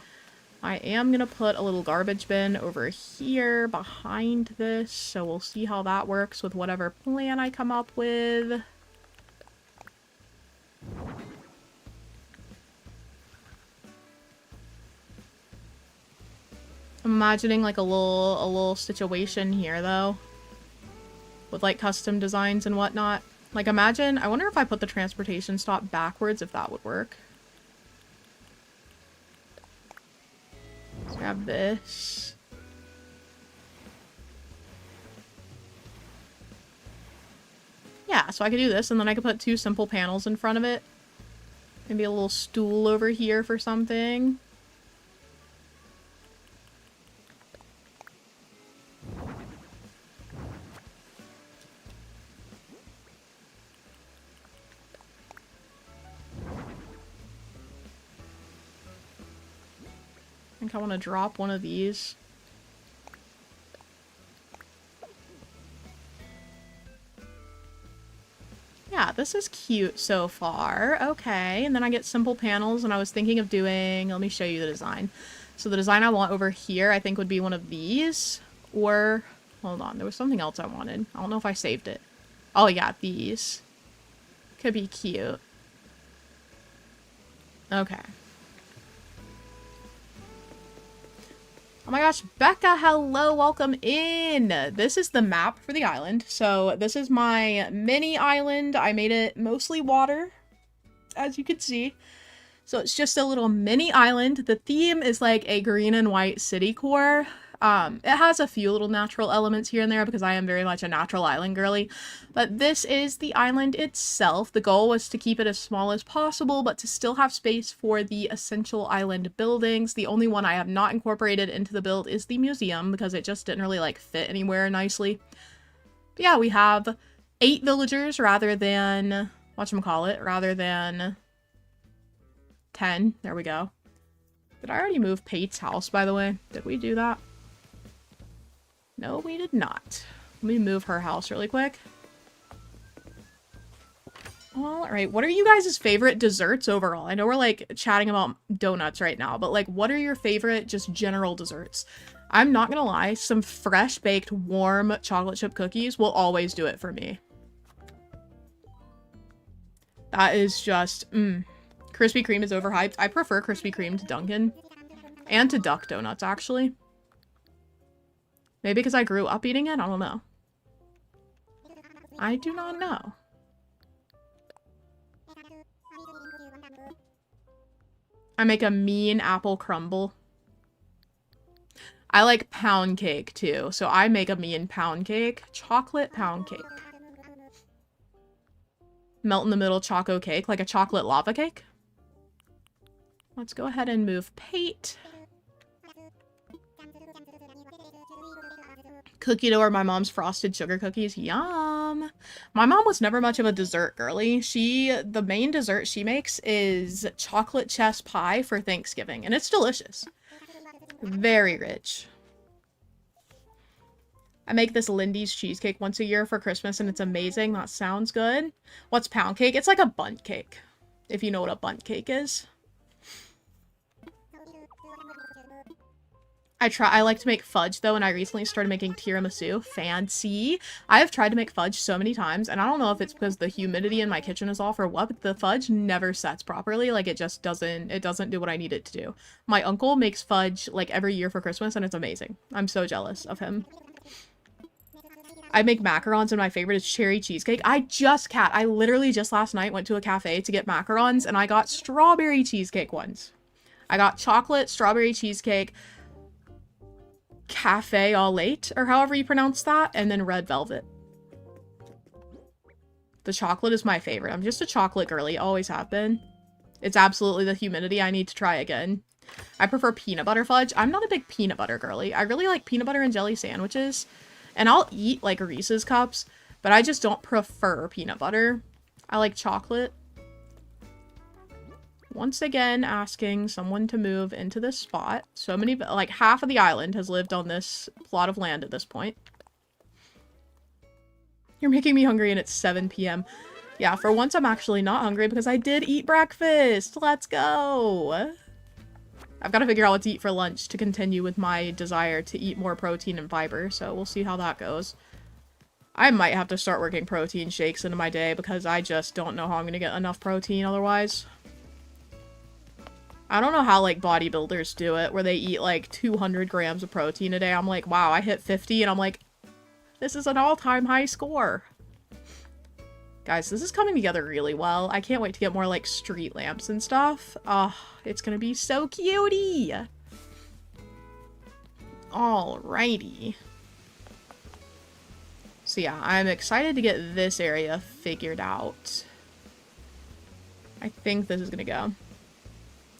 I am gonna put a little garbage bin over here behind this, so we'll see how that works with whatever plan I come up with. I'm imagining like a little situation here though, with like custom designs and whatnot. Like imagine, I wonder if I put the transportation stop backwards, if that would work. Let's grab this. Yeah, so I could do this, and then I could put two simple panels in front of it. Maybe a little stool over here for something. I think I want to drop one of these. Yeah, this is cute so far. Okay, and then I get simple panels, and I was thinking of doing... Let me show you the design. So the design I want over here, I think would be one of these. Or... Hold on, there was something else I wanted. I don't know if I saved it. Oh yeah, these. Could be cute. Okay. Oh my gosh, Becca, hello, welcome in. This is the map for the island. So this is my mini island. I made it mostly water, as you can see. So it's just a little mini island. The theme is like a green and white city core. It has a few little natural elements here and there because I am very much a natural island girly. But this is the island itself. The goal was to keep it as small as possible, but to still have space for the essential island buildings. The only one I have not incorporated into the build is the museum because it just didn't really like fit anywhere nicely. But yeah, we have 8 villagers rather than, whatchamacallit, rather than 10. There we go. Did I already move Pate's house, by the way? Did we do that? No, we did not. Let me move her house really quick. Alright, what are you guys' favorite desserts overall? I know we're like chatting about donuts right now, but like what are your favorite just general desserts? I'm not gonna lie, some fresh baked warm chocolate chip cookies will always do it for me. That is just, Krispy Kreme is overhyped. I prefer Krispy Kreme to Dunkin'. And to Duck Donuts, actually. Maybe because I grew up eating it? I don't know. I do not know. I make a mean apple crumble. I like pound cake too, so I make a mean pound cake. Chocolate pound cake. Melt in the middle choco cake, like a chocolate lava cake. Let's go ahead and move Pate. Cookie dough or my mom's frosted sugar cookies. Yum. My mom was never much of a dessert girly. The main dessert she makes is chocolate chess pie for Thanksgiving, and it's delicious. Very rich. I make this Lindy's cheesecake once a year for Christmas, and it's amazing. That sounds good. What's pound cake? It's like a bundt cake, if you know what a bundt cake is. I like to make fudge, though, and I recently started making tiramisu. Fancy. I have tried to make fudge so many times, and I don't know if it's because the humidity in my kitchen is off or what, but the fudge never sets properly. Like, it doesn't do what I need it to do. My uncle makes fudge, like, every year for Christmas, and it's amazing. I'm so jealous of him. I make macarons, and my favorite is cherry cheesecake. I literally just last night went to a cafe to get macarons, and I got strawberry cheesecake ones. I got chocolate, strawberry cheesecake, cafe au lait, or however you pronounce that, and then red velvet. The chocolate is my favorite. I'm just a chocolate girly, always have been. It's absolutely the humidity. I need to try again. I prefer peanut butter fudge. I'm not a big peanut butter girly. I really like peanut butter and jelly sandwiches, and I'll eat like Reese's cups, but I just don't prefer peanut butter. I like chocolate. Once again, asking someone to move into this spot. So many, like half of the island has lived on this plot of land at this point. You're making me hungry and it's 7 p.m. Yeah, for once I'm actually not hungry because I did eat breakfast. Let's go. I've got to figure out what to eat for lunch to continue with my desire to eat more protein and fiber, so we'll see how that goes. I might have to start working protein shakes into my day because I just don't know how I'm going to get enough protein otherwise. I don't know how, like, bodybuilders do it, where they eat, like, 200 grams of protein a day. I'm like, wow, I hit 50, and I'm like, this is an all-time high score. Guys, this is coming together really well. I can't wait to get more, like, street lamps and stuff. Oh, it's gonna be so cutie! Alrighty. So yeah, I'm excited to get this area figured out. I think this is gonna go.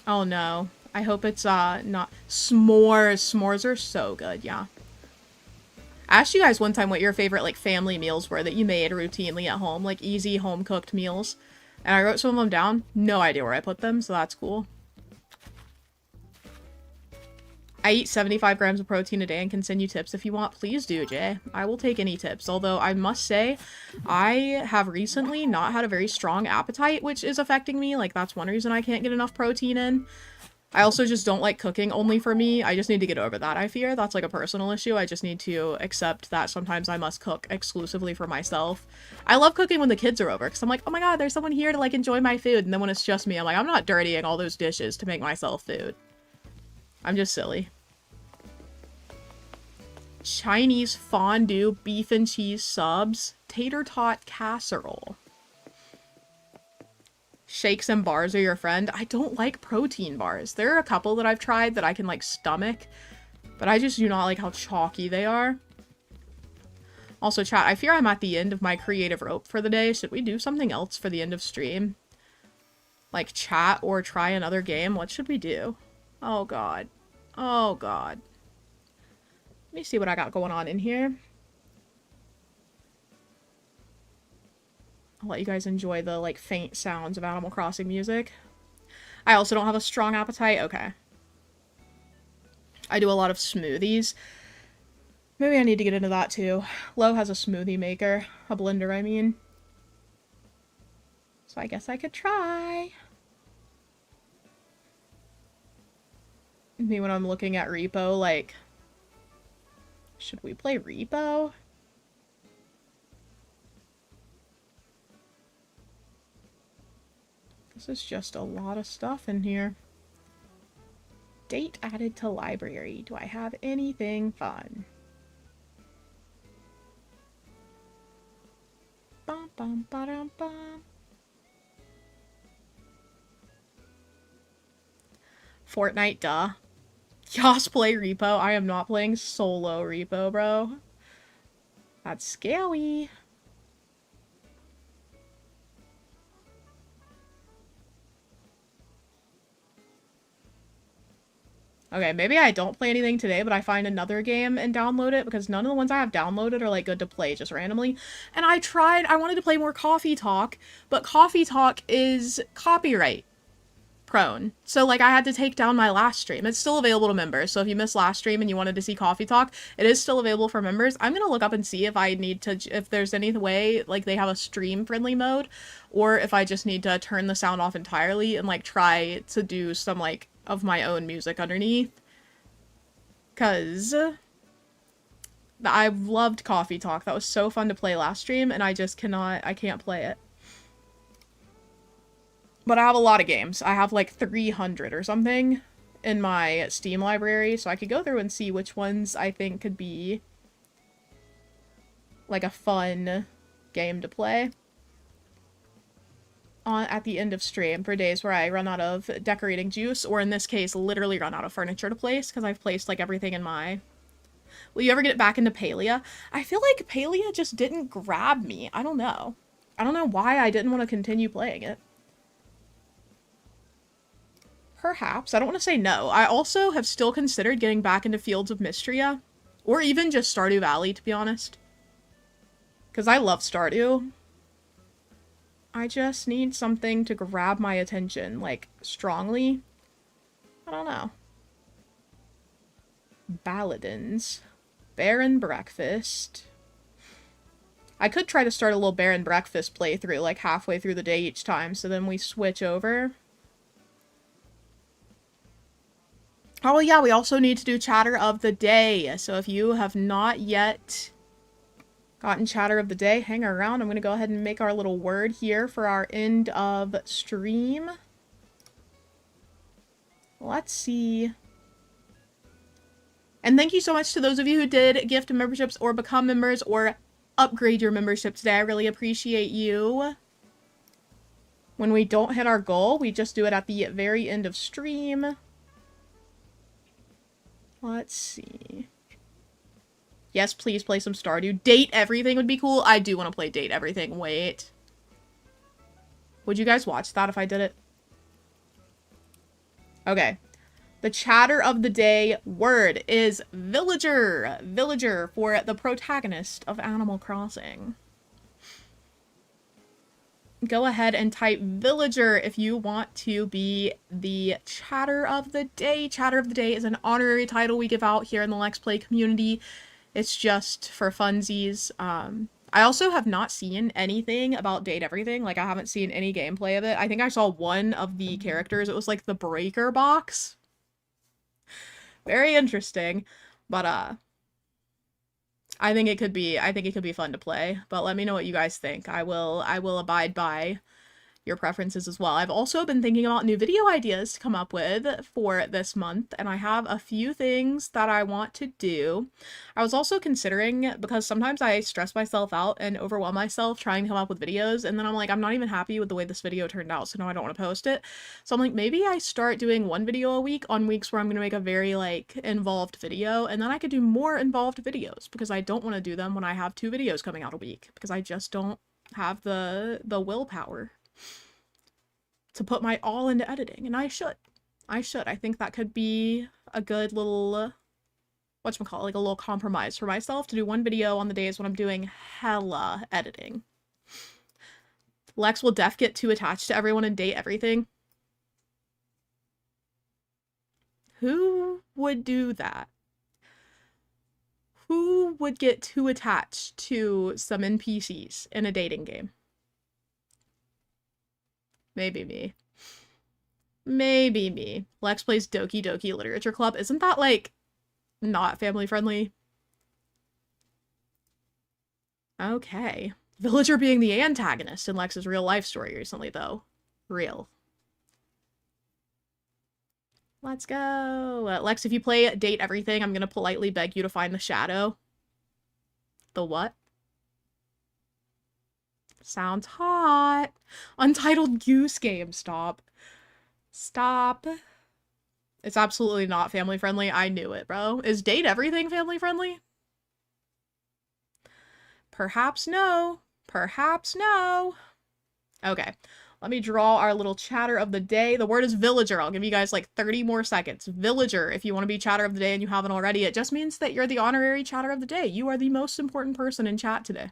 Oh no. I hope it's not s'mores. S'mores are so good, yeah. I asked you guys one time what your favorite like family meals were that you made routinely at home, like easy home cooked meals. And I wrote some of them down. No idea where I put them, so that's cool. I eat 75 grams of protein a day and can send you tips if you want. Please do, Jay. I will take any tips. Although I must say, I have recently not had a very strong appetite, which is affecting me. Like, that's one reason I can't get enough protein in. I also just don't like cooking only for me. I just need to get over that, I fear. That's like a personal issue. I just need to accept that sometimes I must cook exclusively for myself. I love cooking when the kids are over, because I'm like, oh my god, there's someone here to like enjoy my food. And then when it's just me, I'm like, I'm not dirtying all those dishes to make myself food. I'm just silly. Chinese fondue, beef and cheese subs, tater tot casserole. Shakes and bars are your friend. I don't like protein bars. There are a couple that I've tried that I can like stomach, but I just do not like how chalky they are. Also, chat, I fear I'm at the end of my creative rope for the day. Should we do something else for the end of stream? Like chat or try another game? What should we do? Oh god. Oh god. Let me see what I got going on in here. I'll let you guys enjoy the, like, faint sounds of Animal Crossing music. I also don't have a strong appetite. Okay. I do a lot of smoothies. Maybe I need to get into that, too. Lo has a smoothie maker. A blender, I mean. So I guess I could try. Me when I'm looking at Repo, like... Should we play Repo? This is just a lot of stuff in here. Date added to library. Do I have anything fun? Bum, bum, ba-dum, bum. Fortnite, duh. Yas play repo. I am not playing solo repo, bro. That's scary. Okay, maybe I don't play anything today, but I find another game and download it, because none of the ones I have downloaded are, like, good to play just randomly. And I wanted to play more Coffee Talk, but Coffee Talk is copyright prone. So, like, I had to take down my last stream. It's still available to members, so if you missed last stream and you wanted to see Coffee Talk, it is still available for members. I'm gonna look up and see if I need to, if there's any way, like, they have a stream-friendly mode, or if I just need to turn the sound off entirely and, like, try to do some, like, of my own music underneath. Because I loved Coffee Talk. That was so fun to play last stream, and I can't play it. But I have a lot of games. I have like 300 or something in my Steam library, so I could go through and see which ones I think could be like a fun game to play at the end of stream for days where I run out of decorating juice, or in this case, literally run out of furniture to place, because I've placed like everything in my... Will you ever get back into Palea? I feel like Palea just didn't grab me. I don't know. I don't know why I didn't want to continue playing it. Perhaps. I don't want to say no. I also have still considered getting back into Fields of Mystria, or even just Stardew Valley, to be honest. Because I love Stardew. I just need something to grab my attention, like, strongly. I don't know. Balladins. Bear and Breakfast. I could try to start a little Bear and Breakfast playthrough, like, halfway through the day each time, so then we switch over. Oh, yeah, we also need to do Chatter of the Day. So if you have not yet gotten Chatter of the Day, hang around. I'm going to go ahead and make our little word here for our end of stream. Let's see. And thank you so much to those of you who did gift memberships or become members or upgrade your membership today. I really appreciate you. When we don't hit our goal, we just do it at the very end of stream. Let's see. Yes, please play some Stardew. Date Everything would be cool. I do want to play Date Everything. Wait. Would you guys watch that if I did it? Okay. The chatter of the day word is villager. Villager for the protagonist of Animal Crossing. Go ahead and type villager if you want to be the chatter of the day. Chatter of the day is an honorary title we give out here in the Let's Play community. It's just for funsies. I also have not seen anything about Date Everything. Like, I haven't seen any gameplay of it. I think I saw one of the characters. It was like the breaker box. Very interesting. But, I think it could be fun to play. But let me know what you guys think. I will abide by your preferences as well. I've also been thinking about new video ideas to come up with for this month, and I have a few things that I want to do. I was also considering, because sometimes I stress myself out and overwhelm myself trying to come up with videos, and then I'm like, I'm not even happy with the way this video turned out, so now I don't want to post it. So I'm like, maybe I start doing one video a week on weeks where I'm going to make a very, like, involved video, and then I could do more involved videos, because I don't want to do them when I have 2 videos coming out a week, because I just don't have the willpower to put my all into editing, and I should. I think that could be a good little, whatchamacallit, like a little compromise for myself to do one video on the days when I'm doing hella editing. Lex will get too attached to everyone and Date Everything. Who would do that? Who would get too attached to some NPCs in a dating game? Maybe me. Maybe me. Lex plays Doki Doki Literature Club. Isn't that, like, not family friendly? Okay. Villager being the antagonist in Lex's real life story recently, though. Real. Let's go. Lex, if you play Date Everything, I'm gonna politely beg you to find the shadow. The what? Sounds hot. Untitled Goose Game. Stop. Stop. It's absolutely not family friendly. I knew it, bro. Is date everything family friendly? Perhaps no. Perhaps no. Okay. Let me draw our little chatter of the day. The word is villager. I'll give you guys like 30 more seconds. Villager, if you want to be chatter of the day and you haven't already, it just means that you're the honorary chatter of the day. You are the most important person in chat today.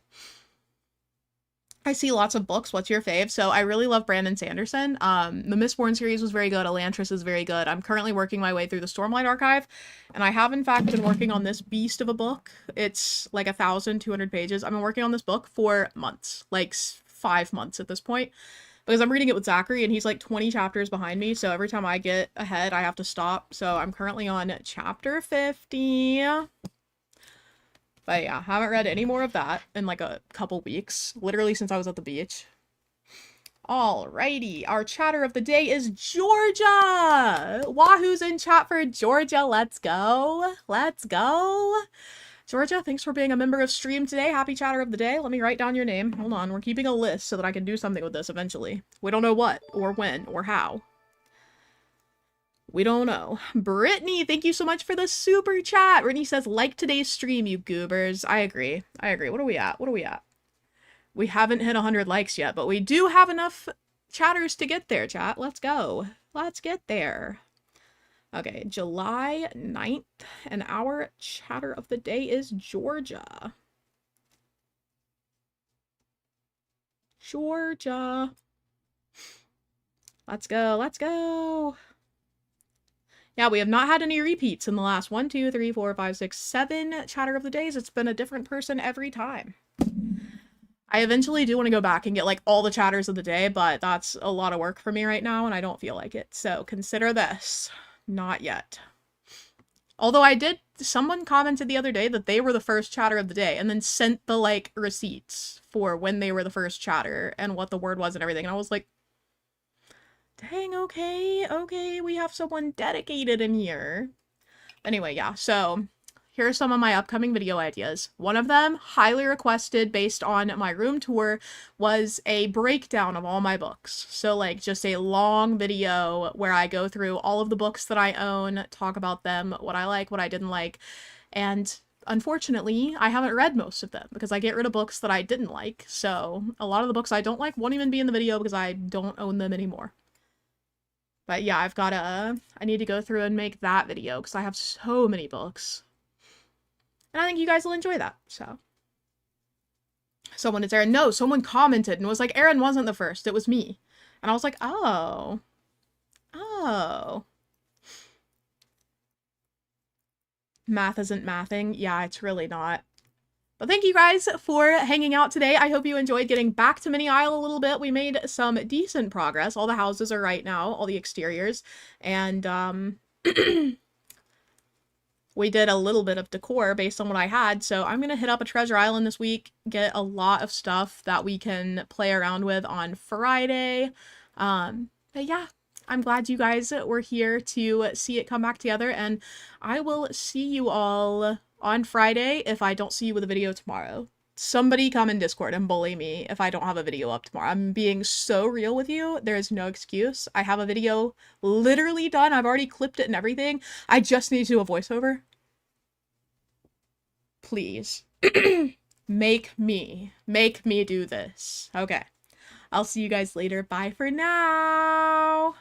I see lots of books. What's your fave? So I really love Brandon Sanderson. The Mistborn series was very good. Elantris is very good. I'm currently working my way through the Stormlight Archive, and I have in fact been working on this beast of a book. It's like 1,200 pages. I've been working on this book for months, like 5 months at this point, because I'm reading it with Zachary, and he's like 20 chapters behind me, so every time I get ahead, I have to stop. So I'm currently on chapter 50. But yeah, haven't read any more of that in like a couple weeks, literally since I was at the beach. Alrighty, our chatter of the day is Georgia! Wahoo's in chat for Georgia, let's go! Let's go! Georgia, thanks for being a member of stream today. Happy chatter of the day. Let me write down your name. Hold on, we're keeping a list so that I can do something with this eventually. We don't know what, or when, or how. We don't know. Brittany, thank you so much for the super chat. Brittany says, like today's stream, you goobers. I agree. I agree. What are we at? What are we at? We haven't hit 100 likes yet, but we do have enough chatters to get there, chat. Let's go. Let's get there. Okay, July 9th, and our chatter of the day is Georgia. Georgia. Let's go. Let's go. Yeah, we have not had any repeats in the last 1, 2, 3, 4, 5, 6, 7 chatter of the days. It's been a different person every time. I eventually do want to go back and get like all the chatters of the day, but that's a lot of work for me right now and I don't feel like it. So consider this. Not yet. Although someone commented the other day that they were the first chatter of the day and then sent the like receipts for when they were the first chatter and what the word was and everything. And I was like, dang, okay, we have someone dedicated in here. Anyway, yeah, so here are some of my upcoming video ideas. One of them, highly requested based on my room tour, was a breakdown of all my books. So like just a long video where I go through all of the books that I own, talk about them, what I like, what I didn't like, and unfortunately, I haven't read most of them because I get rid of books that I didn't like. So a lot of the books I don't like won't even be in the video because I don't own them anymore. But yeah, I need to go through and make that video because I have so many books. And I think you guys will enjoy that, so. Someone is Aaron. No, someone commented and was like, Aaron wasn't the first, it was me. And I was like, oh. Oh. Math isn't mathing. Yeah, it's really not. But thank you guys for hanging out today. I hope you enjoyed getting back to Mini Isle a little bit. We made some decent progress. All the houses are right now, all the exteriors. And, we did a little bit of decor based on what I had. So I'm going to hit up a treasure island this week, get a lot of stuff that we can play around with on Friday. But yeah, I'm glad you guys were here to see it come back together. And I will see you all on Friday if I don't see you with a video tomorrow. Somebody come in Discord and bully me if I don't have a video up tomorrow. I'm being so real with you. There is no excuse. I have a video literally done. I've already clipped it and everything. I just need to do a voiceover. Please. Make me do this. Okay. I'll see you guys later. Bye for now.